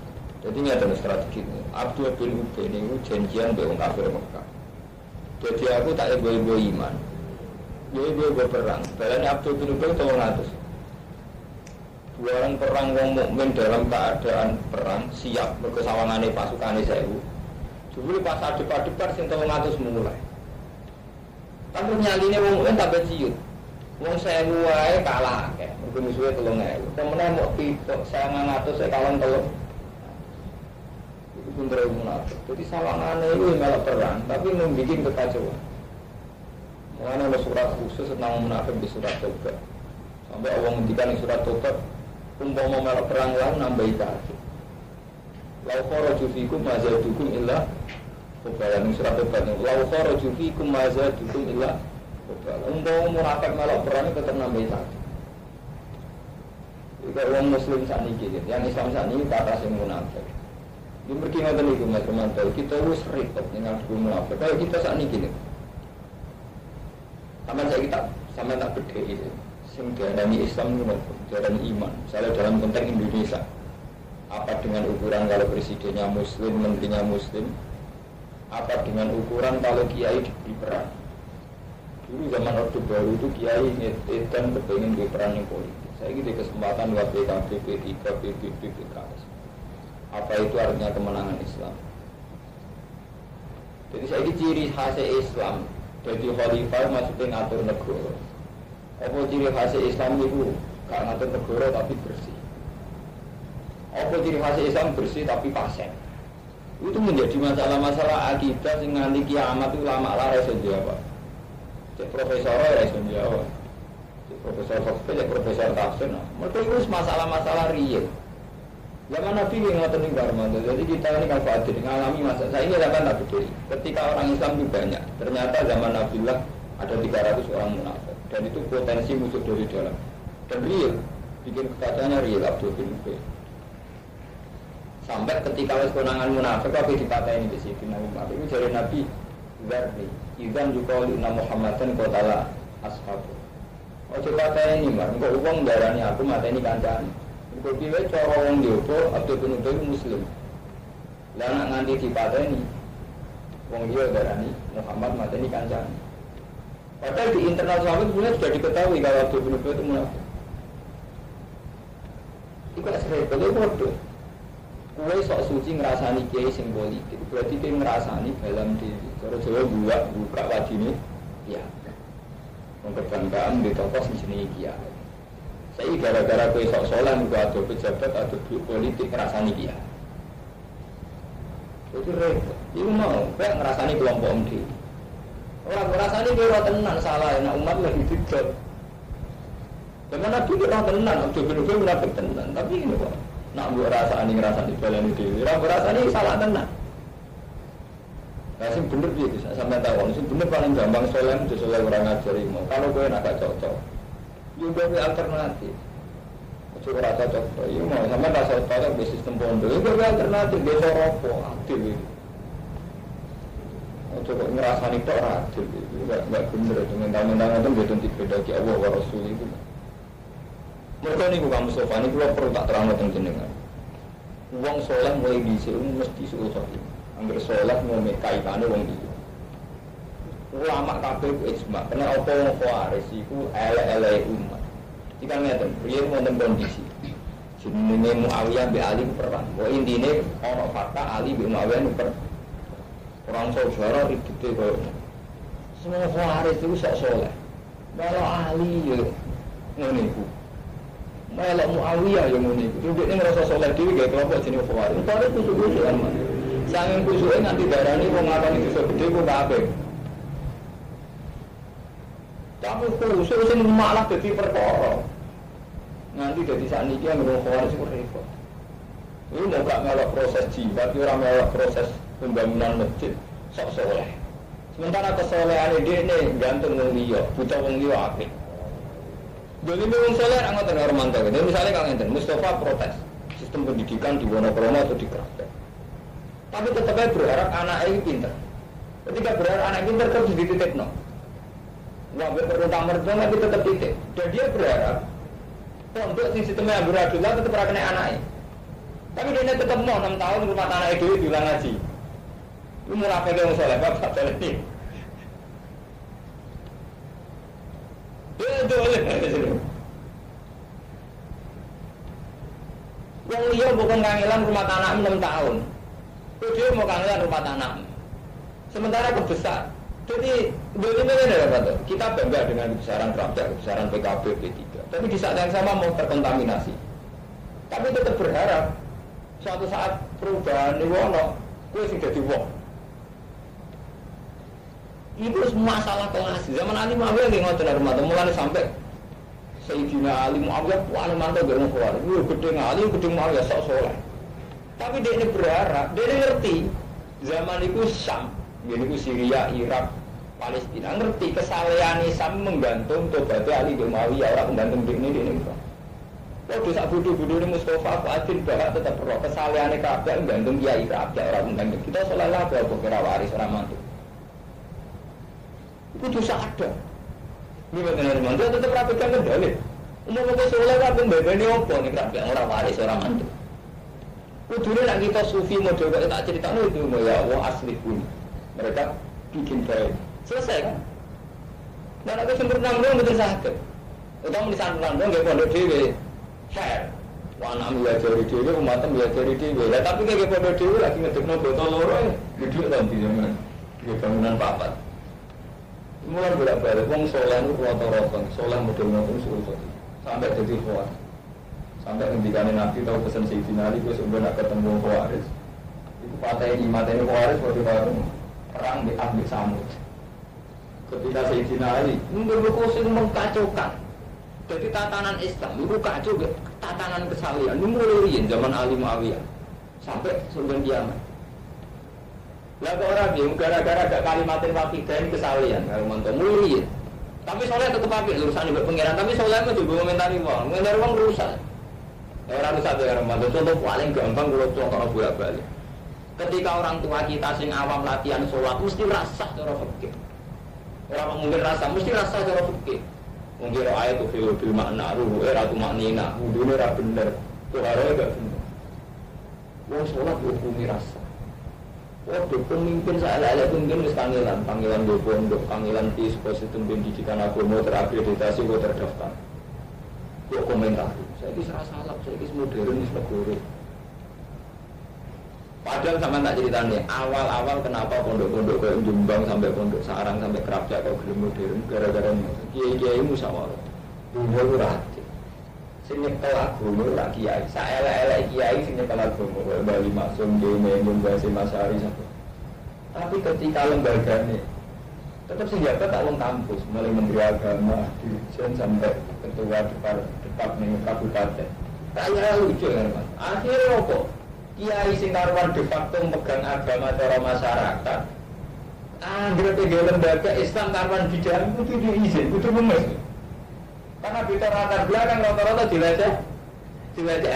Jadi ini ada strategi. Abdul bin Ubay ini janjian dengan kafir Mekah. Jadi aku tak ibu-ibu iman. Ibu-ibu perang. Balanya Abdul bin Ubay itu 100. Dua orang perang wong mukmin dalam keadaan perang siap berkesawangane pasukane 1000. Dulu pas adep-adep sing 300 mulai. Tapi nyaline wong mukmin tak ciut. Wong 1000 wae kalah akeh. Mergo musuhe 3000. Temene mok pitok 900 saya kalah 3. Itu pun munafik. Jadi sawangane itu malah perang, tapi membikin kekacauan. Mengenai ada surat khusus tentang munafik di surat Tobat. Sampai Allah menghentikan di surat Tobat, umpama melok perang lawan nambah kafir. Lau kharaju fikum ma zadukum illa khabalan surat Tobat. Lau kharaju fikum ma zadukum illa khabalan. Umpama munafik melok perang tetap nambah kafir. Jika orang Muslim saat ini, yang Islam saat ini kata yang munafik. Dia pergi ngoten niku Mas Romanto, kita wis repot dengan munafik. Kalau kita saat ini gini. Sama tak beda itu. Sing diarani Islam itu diarani iman. Misalnya dalam konteks Indonesia, apa dengan ukuran kalau presidennya Muslim, menterinya Muslim? Apa dengan ukuran kalau kiai diberi peran? Dulu zaman Orde Baru itu kiai ngedan kepengen di peran yang politik. Saya gitu kesempatan buat PKB, P3, PBB, PKS. Apa itu artinya kemenangan Islam? Jadi saya ini ciri khas Islam. Jadi khalifah maksudnya ngatur negara. Apa ciri khas Islam itu gak ngatur negara tapi bersih. Apa ciri khas Islam bersih tapi pasien. Itu menjadi masalah-masalah akidah sing nganti kiamat itu lama lah iso jawab. Cek profesor iso jawab. Cek profesor fiqh, cek profesor tafsir. Mereka itu masalah-masalah real. Zaman Nabi yang ngoten niku Armando. Jadi kita ini kan Fadil ngalami masa. Saya ini zaman tak bedoi. Ketika orang Islam itu banyak. Ternyata zaman Nabi lah ada 300 orang munafik. Dan itu potensi musuh dari dalam. Dan real. Bikin kekacauannya real Abdul bin Ubay. Sampai ketika wis konangan munafik tapi dipatahin di situ Nabi Muhammad. Itu dari Nabi Zarni. Idzan yuqalu inna Muhammadan qatala ashabu. Ojo pateni Mas. Engko wong darani aku mateni kancane. Kepiwe cara wong diopo Abdul bin Ubay Muslim. Lah nak nganti dipateni wong dia darani Muhammad mateni kancane. Padahal di internal sahabat sebenarnya sudah diketahui kalau Abdul bin Ubay itu munafik. Iku asre kalau bodoh. Kowe sok suci ngrasani kiai sing politik. Berarti kowe ngrasani dalam diri. Cara Jawa buka wajine ya. Wong kebanggaan di tokoh sing jenenge kiai. Saya gara-gara kue sok solan juga ada pejabat, ada politik ngerasani dia. Itu repot. Itu mau, kue ngerasani kelompok MD. Orang ngerasani kue tenan salah, nak umat lagi tidak. Zaman Nabi kira tenan, Abdul bin Ubay munafik tenan. Tapi ini kok, nak buat ngerasani balani dewi. Orang ngerasani salah tenan. Nah, sih bener dia, sampai tahu. Sih bener paling gampang solan, itu solan orang ngajari mau. Kalau kue nak cocok. Juga alternatif. Coba rasa cocok. Iya mau sama rasa cocok di sistem pondok. Juga alternatif. Dia soropo adil itu. Coba ngerasani tok adil itu. Enggak bener itu. Mentang-mentang itu dia tentu beda ki Allah wa Rasul itu. Mereka ini bukan Mustafa ini kalau perlu tak terang tentang jenengan. Uang soleh mulai disini mesti suul khotim. Angger soleh mau kaitannya uang itu. Ulama kabeh ijma, kena apa wong Khawarij iku ele-ele umat. Jika ngeten, riyen wonten kondisi. Jenenge Muawiyah mbek Ali perang. Kok intine ana fakta Ali mbek Muawiyah perang. Orang saudara ribute koyo. Semua Khawarij itu sok saleh. Kalau Ali yo ngene iku. Melok Muawiyah yo ngene iku. Dheweke ngrasa saleh dhewe gawe kelompok jenenge Khawarij. Khawarij kudu-kudu kan. Sanging kusuke nganti darani wong ngakoni dosa gedhe kok kabeh. Tapi khusus ini malah jadi perkara. Nanti jadi saat ini dia mengumpulkan itu repot. Ini mau gak melok proses jibat, orang melok proses pembangunan masjid, sok soleh. Sementara kesolehan dia ini gantung wong liya, buta wong liya apik. Jadi wong soleh anggota Romanto. Jadi misalnya kalau enten Mustafa protes sistem pendidikan di Wonokromo atau di Kratek. Tapi tetap berharap anak ini pintar. Ketika berharap anak pintar terus dititipno. Nggak berperintah mertua tapi tetap titik. Dan dia berharap pondok sistemnya beradillah tetap kena anaknya. Tapi dia tetap mau 6 tahun rumah tanah itu diulang ngaji. Lu mau apa yang soleh bapak soleh ini? Itu oleh. Yang dia bukan kangelan rumah tanah 6 tahun. Dia mau kangelan rumah tanah. Sementara kebesar. Jadi, bagaimana apa tuh? Kita bangga dengan kebesaran Rakyat, kebesaran PKB, P3. Tapi di saat yang sama mau terkontaminasi. Tapi tetap berharap suatu saat perubahan ini wono, gue sing jadi wong. Itu masalah kelas. Zaman Ali Muawiyah nggih ngoten rumah mulane sampai Sayyidina Ali Muawiyah paling mantap gak keluar. Yo gede Ali, gede Muawiyah sok soleh. Tapi dia ini berharap, dia ini ngerti zaman itu Syam, jadi itu Syria, Irak, Palestina ngerti kesalehan Syam menggantung tobatnya Ali bin Muawiyah orang menggantung di ini. Waduh sak bodoh-bodoh ini Mustafa Fuadin bahak tetap perlu kesalehan Ka'bah menggantung Kiai Ka'bah orang menggantung kita soleh lah apa kira waris orang mantu. Itu dosa ada. Ini benar mantu tetap rapikan kendali. Umumnya soleh kan membebani apa nih Ka'bah orang waris orang mantu. Kudune nak kita sufi model kok tak ceritane itu ya Allah asli pun. Mereka bikin baik. Selesai kan? Dan aku sempurna dong betul sakit. Utama di sana dong nggak pondok dewe. Fair. Wana ambil jari dewe, umat ambil jari dewe. Lah tapi kayak pondok dewe lagi ngedekno botol loro ya. Gede nanti zaman. Di bangunan papat. Mulai bolak-balik wong saleh niku rata-rata saleh model ngoten suwe sampai jadi kuat. Sampai ngendikane Nabi tahu pesan Sayyidina Ali wis udah nak ketemu Khawarij. Iku pateni mateni Khawarij waktu perang di Abdi Samud. Ketika Sayyidina Ali berkosin mengkacaukan. Jadi tatanan Islam itu kacau ke tatanan kesalian. Ini mulai zaman Ali Muawiyah sampai sebelum kiamat. Lah kok ora biyen gara-gara gak kalimatin waqidah ini kesalian kalau mantap mulai. Tapi soalnya tetap apik urusan mbek pangeran, tapi soalnya juga komentari wong rusak. Orang satu yang remaja, contoh paling gampang kalau contoh bolak-balik. Ketika orang tua kita sing awam latihan sholat, mesti rasa cara fikih. Orang mungkin rasa, mesti rasa cara fikih. Mungkin ayat itu fil makna ruh, ratu maknina, wudune ra bener, tuharoe gak bener. Wong sholat hukumi rasa. Waduh, pemimpin saya pemimpin wis panggilan di pondok, panggilan di posisi pendidikan agama terakreditasi, kok terdaftar. Kok komentar. Saya ini salah, saya ini modern, ini negara. Padahal sama tak ceritanya, awal-awal kenapa pondok-pondok kayak Jombang sampai pondok Sarang sampai Kerapjak kau gelem modern gara-gara kiai-kiai musyawarah. Dunia itu rahasia. Sing nyekel agama ora kiai, saelek-elek kiai sing nyekel agama, Bali Maksum dene Mbah Masari sampai. Tapi ketika lembagane tetap senjata tak wong kampus, mulai menteri agama, dirjen sampai ketua departemen kabupaten. Kayak lucu kan Mas. Akhirnya apa? Kiai sing karuan de facto megang agama cara masyarakat. Anggere PG lembaga Islam karuan bidang kudu diizin, kudu memes. Karena beda latar belakang rata-rata dilacak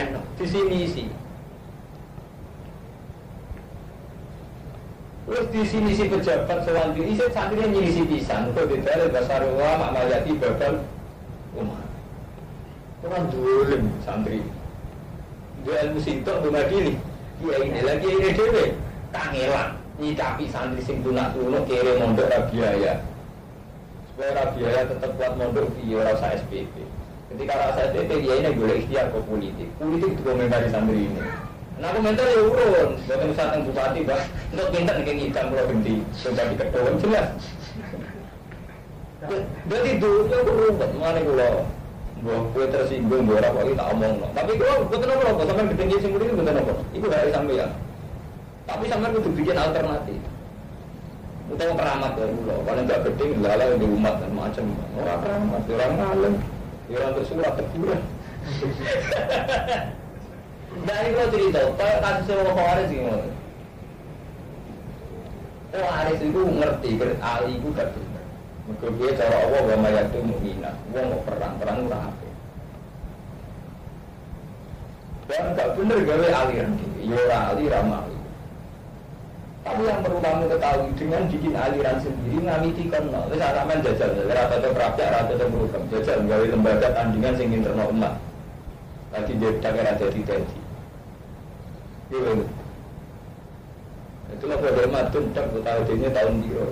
enak, di sini isi. Terus di sini si pejabat selanjutnya isi santrinya nyisi pisan. Kau tidak dasar ulama mayati bakal umat. Orang dolim santri. Dia ilmu sintok bumadili. Dia ini lagi ini dewe. Kangelan nyikapi santri sing tunak-tunuk kere mondok ra biaya. Supaya ra biaya tetap buat mondok dia rasa SPP. Ketika rasa SPP dia ini boleh ikhtiar ke politik. Politik itu komentari santri ini. Nah komentar ya urun, bukan usaha tentang bupati bah, untuk pintar nih ngidam kalau ganti, sudah diketuan jelas. Jadi dulu aku rumput, mana kalau gue tersinggung, gue rapor kita omong, tapi gue betul apa? Sampai ketinggian singgung itu betul apa? Itu dari sampai ya. Tapi sampai itu bikin alternatif. Utama keramat ya, kalau nggak gede, lala di umat dan macam orang keramat, orang ngalem, orang tersurat terkurang. Dari kalau cerita, kayak kasus orang Khawarij sih ngono. Khawarij itu ngerti, Ali itu gak bener. Mergo piye cara Allah wa mayatu mukminah, wong mau perang ora apik. Dan gak bener gawe aliran iki, ya ora ali ra mali. Tapi yang perlu kamu ketahui dengan bikin aliran sendiri ngamiti kono, wis sampean jajal, ora cocok rakyat, ora cocok program, jajal gawe lembaga tandingan sing internal umat. Tadi dia tak ada jadi. Iya, itulah pada matun tak tahu dia tahun dia.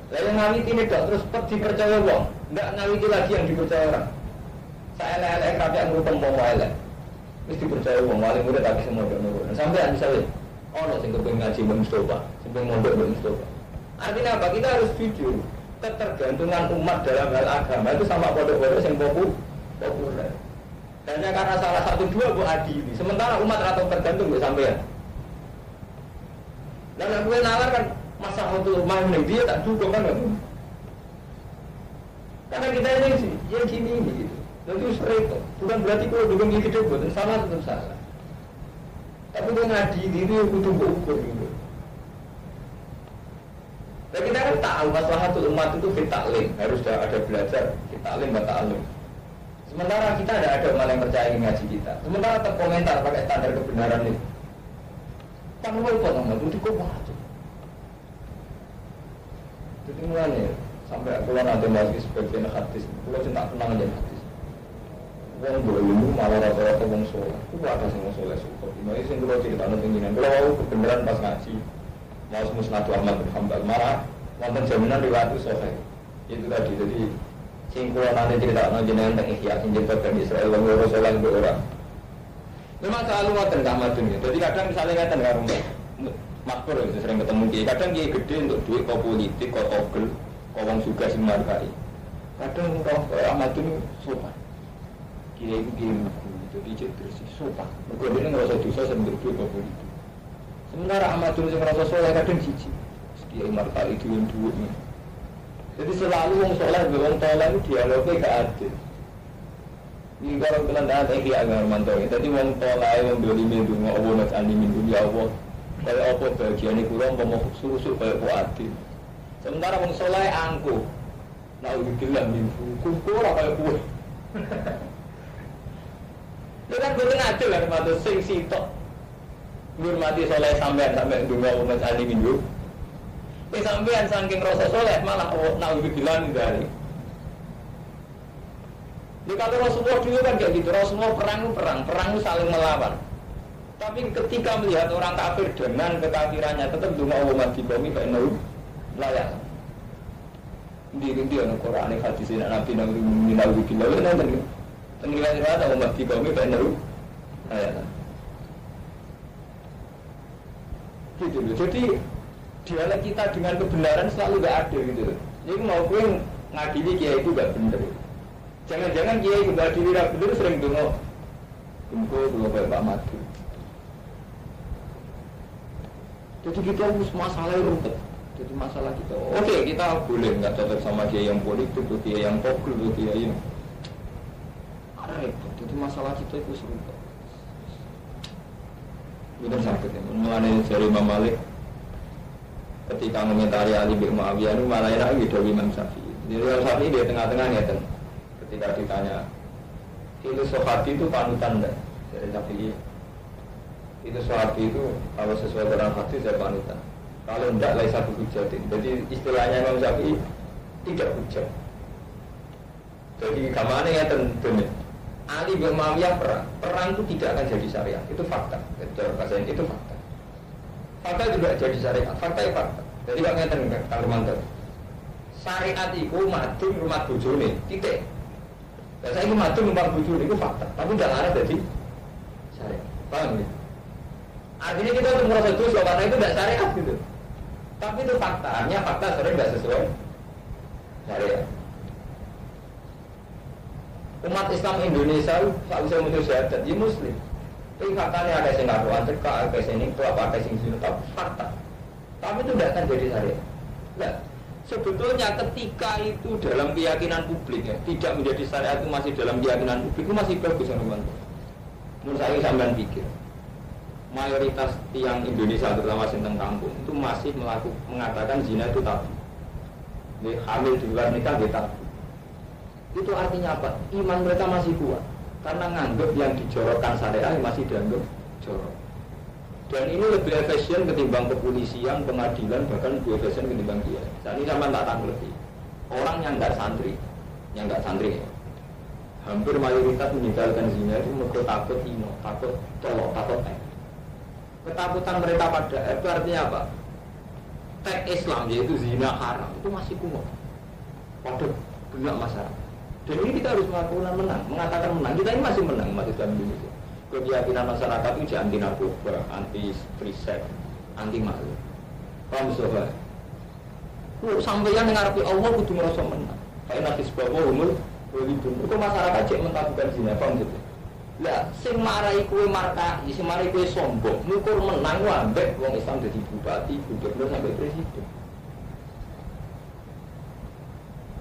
Lalu ngawit ini dok terus dipercaya wong, nggak ngawiti lagi yang dipercaya orang. Saya lelek kerajaan ngutang bawa lelek, mesti dipercaya wong, wali murid tapi semua nurut. Sampai misalnya, no sing kepengen ngaji Mustafa, sampai mondok Mustafa. Artinya apa? Kita harus jujur. Ketergantungan umat dalam hal agama itu sama pondok-pondok yang populer. Hanya karena salah satu dua bu adili. Sementara umat atau tergantung bu sampean. Dan aku nalar kan Masa untuk main dia tak cukup kan? Karena kita ini sih, ya gini gitu. Jadi repot. Bukan berarti kalau dukung hidup bukan salah tetap salah. Tapi kalau ngaji diri butuh ukur gitu. Dan kita kan tahu masalah satu umat itu fitaklim, harus ada belajar fitaklim atau ta'alum. Sementara kita ada umat yang percaya ngaji kita. Sementara terkomentar pakai standar kebenaran itu. Kan repot sama itu kok macam. Jadi mulanya sampai aku nanti lagi sebagian hadis, aku cinta kenang aja hadis. Wong boleh malah rata-rata wong soleh. Aku ada sing wong soleh syukur. Ini sing kalau cerita nanti gini. Kalau aku kebenaran pas ngaji, mau Musnad Ahmad bin Hanbal marah, wonten jaminan riwayat soleh. Itu tadi. Jadi sing kalau nanti cerita nanti jenengan tentang ikhya, sing cerita dari Israel, wong soleh itu orang. Memang selalu ngoten kamadun ya. Jadi kadang misalnya ngeten karo makmur itu sering ketemu kiai. Kadang kiai gede untuk duit kau politik, kau togel, kau wong juga sing markai. Kadang roh Ahmadun sopan. Kiai itu kiai buku, jadi cek bersih sopan. Mereka ini ngerasa dosa sambil duit kau politik. Sementara Ahmadun sing ngerasa soleh kadang cici. Kiai markai itu yang duitnya. Jadi selalu wong soleh, wong toleh itu dialognya gak adil. Ini kalau kalian dah ada ikhya agama mantau. Tadi wong toleh, wong doli mindu, wong Allah nak andi mindu ya Allah. Kalau apa bagian ini kurang, mau suruh kayak adil. Sementara wong soleh angkuh. Nah udah bilang mindu, kurang kayak kue. Itu kan betul adil kan, matu sing sitok. Ngurmati soleh sampean sampai dunga wong nak andi mindu. Sampean saking rasa soleh malah nak udah bilang dari. Di kata Rasulullah dulu kan kayak gitu, Rasulullah perang itu saling melawan. Tapi ketika melihat orang kafir dengan kekafirannya, tetap dunga umat di bumi kayak nol layak. Di Al-Quran ini hadis ini Nabi Nabi Bilau itu nanti penilaian ada umat di bumi kayak nol layak. Gitu loh. Jadi dialog kita dengan kebenaran selalu gak adil gitu. Jadi mau gue ngadili kiai itu gak bener. Jangan-jangan kiai kembali diri bener sering dengar kumpul kayak Pak Madu. Jadi kita harus masalah rumput. Jadi masalah kita. Oke, kita boleh nggak cocok sama kiai yang politik, kiai yang pokok, kiai yang repot. Jadi masalah kita itu serumput. Benar sakit ya. Mengenai dari Imam Malik ketika mengomentari Ali bin Muawiyah itu malah enak gitu Imam Syafi'i. Jadi Imam Syafi'i di tengah-tengah ngeten. Ketika ditanya, itu sahabi itu panutan enggak? Dari Syafi'i. Itu sahabi itu kalau sesuai dengan hadis saya panutan. Kalau enggak lain satu hujatin. Jadi istilahnya Imam Syafi'i tidak hujat. Jadi kemana ya tentunya? Ali bin Muawiyah perang itu tidak akan jadi syariat. Itu fakta. Jadi bahasa itu fakta. Fakta juga jadi syariat. Fakta itu fakta. Jadi kalau ngeten Kang Romanto, syariat itu madu rumah bojone titik. Dan saya ini madu rumah bojone itu fakta. Tapi tidak ada jadi syariat. Paham ya? Artinya kita untuk merasa dosa karena itu tidak syariat gitu. Tapi itu fakta. Artinya fakta sering tidak sesuai syariat. Umat Islam Indonesia tak bisa menuju syahadat di Muslim. Tapi faktanya ada yang ngaruhan cekak, ada yang itu, apa ada yang sini, tapi fakta. Tapi itu tidak akan jadi syariat. Nah, sebetulnya ketika itu dalam keyakinan publik ya, tidak menjadi syariat itu masih dalam keyakinan publik itu masih bagus teman-teman. Menurut saya sampean pikir, mayoritas tiang Indonesia terutama tentang kampung itu masih mengatakan zina itu tabu. Hamil di luar nikah itu tabu. Itu artinya apa? Iman mereka masih kuat karena nganggap yang dijorokkan syariah masih dianggap jorok. Dan ini lebih efisien ketimbang kepolisian, pengadilan, bahkan lebih efisien ketimbang dia. Dan ini sama tak tahu lebih. Orang yang nggak santri ya, hampir mayoritas meninggalkan zina itu mereka takut ino, takut tolok, takut tek. Ketakutan mereka pada itu artinya apa? Tek Islam yaitu zina haram itu masih kuat. Pada banyak masyarakat. Dan ini kita harus mengatakan menang. Kita ini masih menang umat Islam Indonesia. Keyakinan masyarakat itu anti narkoba, anti free sex, anti malu. Paham sobat? Sampai yang mengharapi Allah kudu merasa menang. Kayak nafis bawa umur, itu masyarakat cek mentabukan zina, paham gitu? Lah sing marai kowe markai, sing marai kowe sombong, ngukur menang ambek wong Islam dadi bupati, gubernur sampai presiden.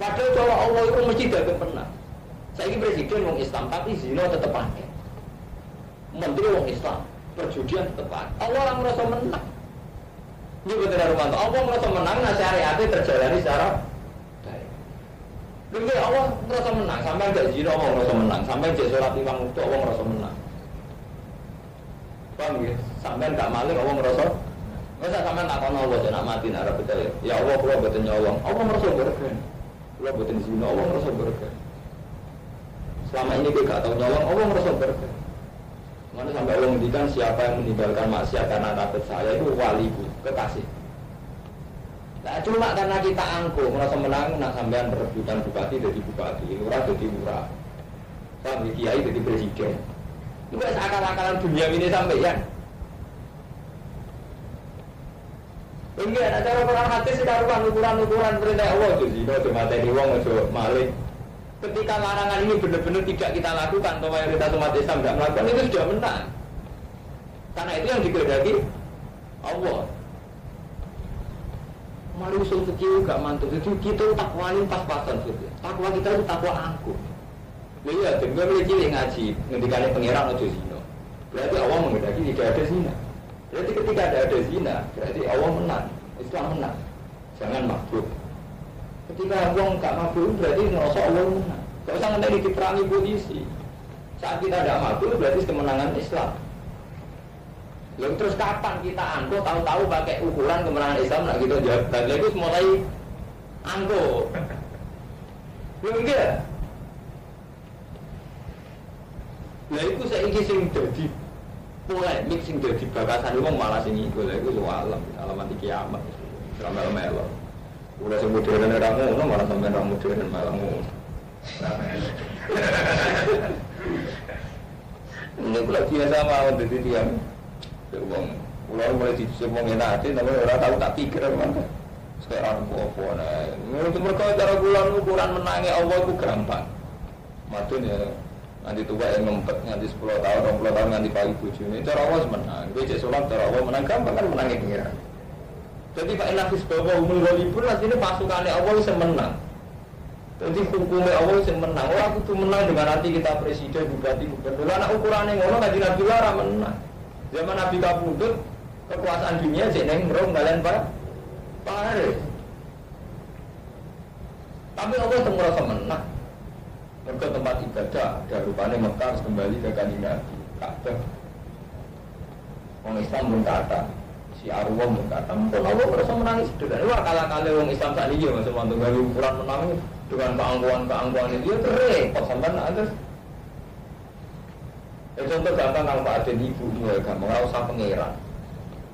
Padahal cara Allah itu mesti dapat menang. Saiki presiden wong Islam tapi zina tetep akeh. Menteri wong Islam, perjudian tetep akeh. Allah ora merasa menang. Ini betul Romanto. Allah merasa menang, nah syariatnya terjalani secara baik. Lalu Allah merasa menang, sampai gak zina Allah merasa menang, sampai gak sholat lima waktu Allah merasa menang. Paham ya? Sampai gak maling Allah merasa. Masa sampai tak kono Allah jangan mati nara betul. Ya Allah kalau betul nyolong, Allah merasa bergen. Kalau betul zina Allah merasa bergen. Selama ini kita gak tahu nyolong, Allah merasa bergen. Mana sampai Allah menghentikan siapa yang meninggalkan maksiat karena takut saya itu waliku, kekasih. Nah cuma karena kita angkuh merasa menang, nak sampean perebutan bupati jadi bupati, lurah jadi lurah, sampai kiai jadi presiden. Itu kan akal-akalan dunia ini sampai ya. Enggak ada cara Quran hadis sekarang ukuran perintah Allah itu sih, kalau cuma tadi uang untuk malik. Ketika larangan ini benar-benar tidak kita lakukan atau mayoritas umat Islam tidak melakukan, itu sudah menang. Karena itu yang dikehendaki Allah. Mari usul fikih gak mantul. Jadi kita takwa ini pas-pasan gitu. Takwa kita itu takwa angkuh. Jadi ya, gue boleh cilik ngaji, ngendikane pengiran aja zina. Berarti Allah menghendaki tidak ada zina. Berarti ketika ada zina, berarti Allah menang, Islam menang. Jangan mabuk. Ketika orang tak mabuk berarti ngerasa Allah menang. Gak usah nanti diperangi polisi. Saat kita tidak mabuk berarti kemenangan Islam. Lalu terus kapan kita angko tahu-tahu pakai ukuran kemenangan Islam nak gitu jawab. Dan itu mulai angko. Belum enggak? Lah itu saya ingin sing jadi polemik sing jadi bakasan itu malah sing itu lah itu alam alamat kiamat. Ramai-ramai. Udah sebut modern orang ngono malah sampai orang modern malah ngono. Ini kalau biasa mau jadi diam. Uang, ulang mulai disebut mengenai, tapi orang tahu tak pikir mana. Sekarang apa nah? Untuk mereka cara ukuran menangnya Allah itu gampang. Maksudnya nanti tua yang ngempet nanti 10 tahun, 20 tahun nanti pagi tujuh ini cara Allah menang. Becek sholat cara Allah menang gampang kan menangnya pengiran. Jadi Pak Inafis bahwa umul walibun ini pasukannya Allah bisa menang. Jadi hukumnya Allah bisa menang. Orang itu menang dengan nanti kita presiden, bupati, gubernur. Anak ukurannya ngono Nabi Nabi Lara menang. Zaman Nabi Kapundut kekuasaan dunia jeneng merong kalian Pak Haris. Tapi Allah itu merasa menang. Mereka tempat ibadah ada rupanya Mekah kembali ke Kanjeng Nabi. Ka'bah. Orang Islam pun kata. Si Arwah berkata, mungkin Allah merasa menangis sederhana. Wah kala-kala orang Islam saat ini masih mantu gali ukuran menang dengan keangkuhan itu dia repot sampai nak ada. Contoh gampang kalau Pak Aden ibu mulai gampang, nggak usah pengeran.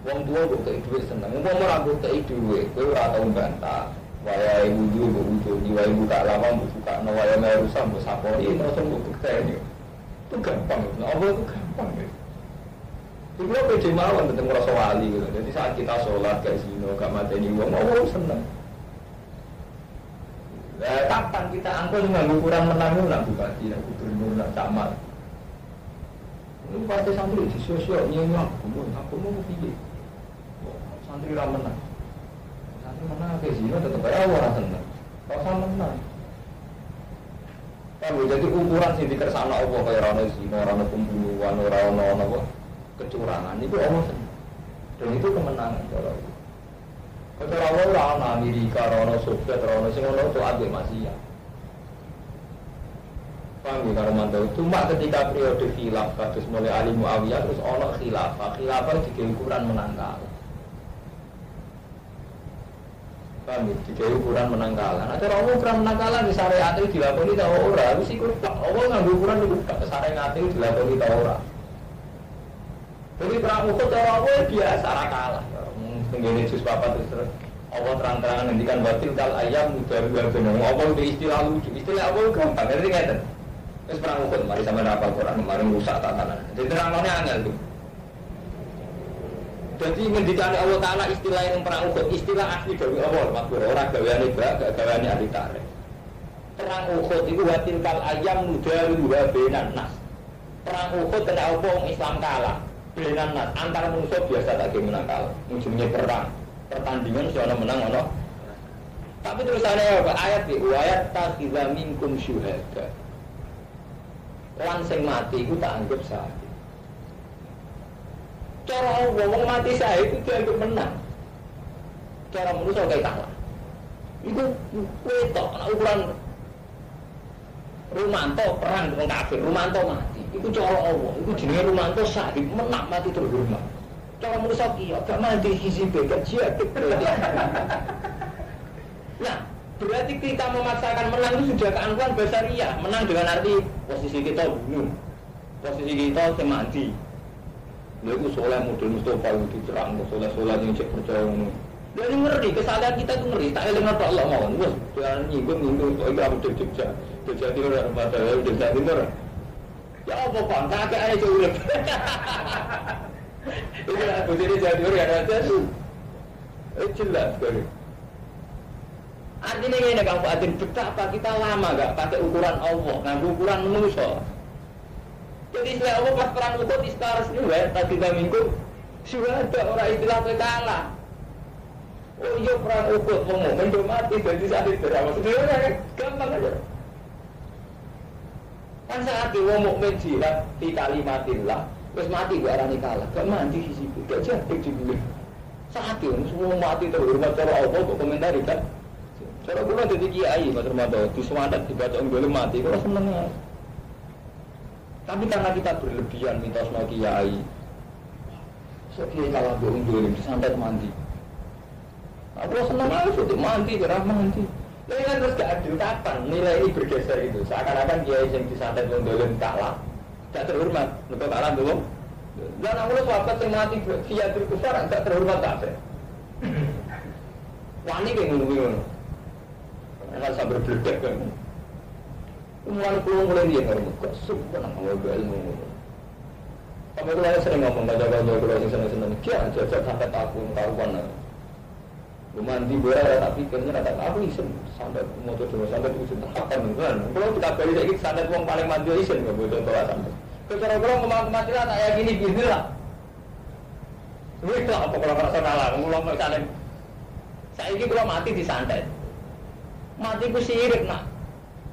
Wong tua kok kei duit seneng, wong orang kok kei duit, kau atau bantah. Waya ibu juga butuh, jiwa ibu kak lama buka, nawaya merusak bersapori, merasa buka ini. Itu gampang, Allah itu gampang. Itu pede mawon tentang merasa wali gitu. Jadi saat kita sholat kayak zino, gak mateni uang, Allah seneng. Nah, kapan kita angkut dengan ukuran menang nak bupati, nak gubernur, nak camat. Ini pasti santri di sosial nyewa, aku mau pilih. Santri lah menang. Santri menang kayak zino tetap aja orang seneng. Kalau menang. Kan jadi ukuran sih di kersana Allah kayak rano zino, rano pembunuhan, rano apa? Kecurangan itu Allah senang. Dan itu kemenangan kalau itu. Kalau orang Amerika, orang Soviet, orang Singapura itu ambil masih ya. Paham ya kalau mantau. Cuma ketika periode khilafah terus mulai Ali Muawiyah terus orang khilafah di ukuran menangkal. Paham ya? Di ukuran menangkalan. Nah cara Allah ukuran menangkalan di syariat itu dilakoni tak orang. Itu sih kurang. Allah ngambil ukuran itu tak syariat itu dilakoni tak orang. Jadi perang Uhud cara Allah biasa kalah. Tenggene juz papat terus Allah terang-terangan ngendikan batil kal ayam mudah benar. Allah itu istilah lucu. Istilah Allah gampang. Ngerti ngeten. Terus perang Uhud mari sama hafal Quran kemarin rusak tatanan. Jadi terangane angel tuh. Jadi ngendikan Allah Taala istilah yang perang Uhud, istilah asli dari Allah, maksud orang gaweane bak, gak gaweane ahli tarikh. Perang Uhud itu batil kal ayam mudah benar nas. Perang Uhud kena apa wong Islam kalah. Benan nas antar musuh biasa tak menang kalah. Ujungnya perang. Pertandingan sono menang ono. Tapi terusannya apa? Ayat itu ayat takhidza minkum syuhada. Lan sing mati iku tak anggap syahid. Cara wong mati syahid itu dianggap menang. Cara manusia kayak kalah. Itu wetok ana ukuran Rumanto perang dengan kafir, Rumanto mati. Iku cara Allah, iku jenenge Rumanto syahid, menang mati terhormat. Cara manusia kiyo, gak mati hizib gak jihad. Nah, berarti kita memaksakan menang itu sudah keangkuhan basariah. Menang dengan arti posisi kita bunuh, posisi kita mati. Lalu soleh model Mustafa itu dicerang, soleh-soleh yang cek percaya ngono. Jadi ngeri, kesalahan kita itu ngeri. Tak eling Allah mau, wes jangan nyinggung, kok iki aku Jogja. Jogja Timur rumah saya Jogja Timur. Ya apa Bang, kakek aja urip. Itu aku jadi Jogja Timur ya ada tuh. Jelas sekali. Artinya ini Kang Fadil, betapa kita lama gak pakai ukuran Allah, nganggo ukuran manusia. Jadi setelah Allah pas perang Uhud istilah resmi wae tadi minggu sudah ada orang istilah kalah. Oh iya perang Uhud wong mukmin mati dadi sadis drama. Sebenarnya gampang aja. Kan saat wong mukmin jihad di kalimatillah wis mati gak arani kalah. Gak mati di situ. Gak jadi dibeli. Saat itu semua mati terhormat cara Allah kok komentari kan. Cara kula dadi kiai Mas Ramadan di semangat dibaca nggone mati kula seneng. Tapi karena kita berlebihan mitos no kiai, sekian kalau bohong dulu sampai mandi. Aku senang aja untuk mandi, karena mandi. Tapi kan terus gak adil kapan nilai ini bergeser itu. Seakan-akan kiai yang disantet dulu kalah, gak terhormat. Lepas kalah dulu. Dan aku sahabat yang mati kiai terkufar gak terhormat tak. Wani kayak ngono-ngono. Karena sambil berbeledek kan. Mulai pulang mulai dia ngomong, kok suka nak ngomong ilmu. Tapi kalau sering ngomong baca-baca kalau yang senang-senang, dia aja sampai takut karuan. Mandi boleh, tapi kayaknya ada aku isen sampai mau coba sampai itu apa kan? Kalau kita beli lagi sampai uang paling mandi isen nggak boleh coba sampai. Kalau kemana tak kayak gini gini lah. Wih lah apa kalau merasa kalah, ngulang misalnya. Saya ini kalau mati disantet, mati ku sirik nak.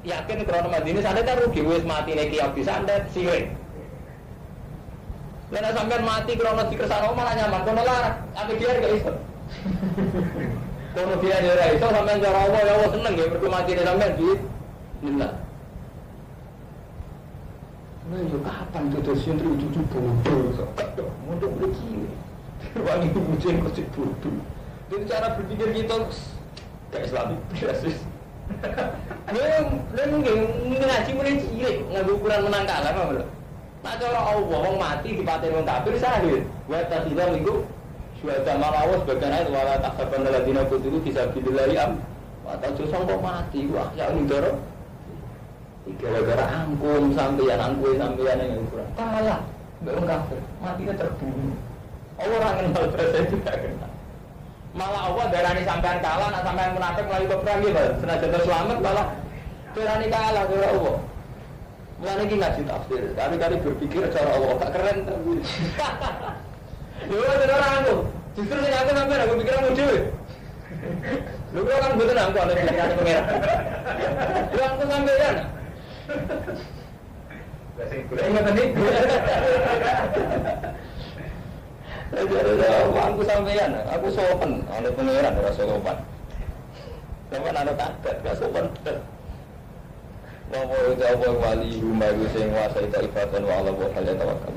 Yakin kalau mati ini santet kan rugi, wis mati neki yang disantet sirik. Dan sampai mati kalau nasi kersane malah nyaman, kono larang, apa dia gak iso. Kono dia ora iso sampean cara Allah ya Allah seneng ya mergo mati sampean duit. Lillah. Nah, yo kapan tuh sentri cucu bodoh kok. Mondok begini. Wangi kucing kok bodoh. Jadi cara berpikir kita kayak Islami biasa. Ngaji mulai cilik, nggak ukuran menang kalah apa belum? Nah cara Allah wong mati dipateni wong kafir sahid. Wa tasila minggu sudah malawas bagian ayat wala taksaban ladina qutilu fisabilillahi am. Wa tajusong kok mati wah ya ndoro. Iki gara-gara angkum sampeyan yang ukuran. Kalah, mbek wong kafir, matinya terbunuh. Allah ora kenal proses itu gak kenal. Malah Allah darani sampean kalah, nak sampean munafik mlayu ke perang iki, senajan terselamat malah darani kalah karo Allah. Mulane iki ngaji tafsir, kali-kali berpikir cara Allah gak keren ta. Yo ora aku. Justru sing aku sampean aku pikiranmu dhewe. Lho kok kan mboten aku ana pikiran pengen. Lho aku sampean. Lah sing kula ngoten iki. Aku sampean, aku sopan, ana pengiran ora sopan. Sampeyan ana takat, gak sopan. Wa wali rumah sing nguasai taifatan wa ala wa hal tawakkal.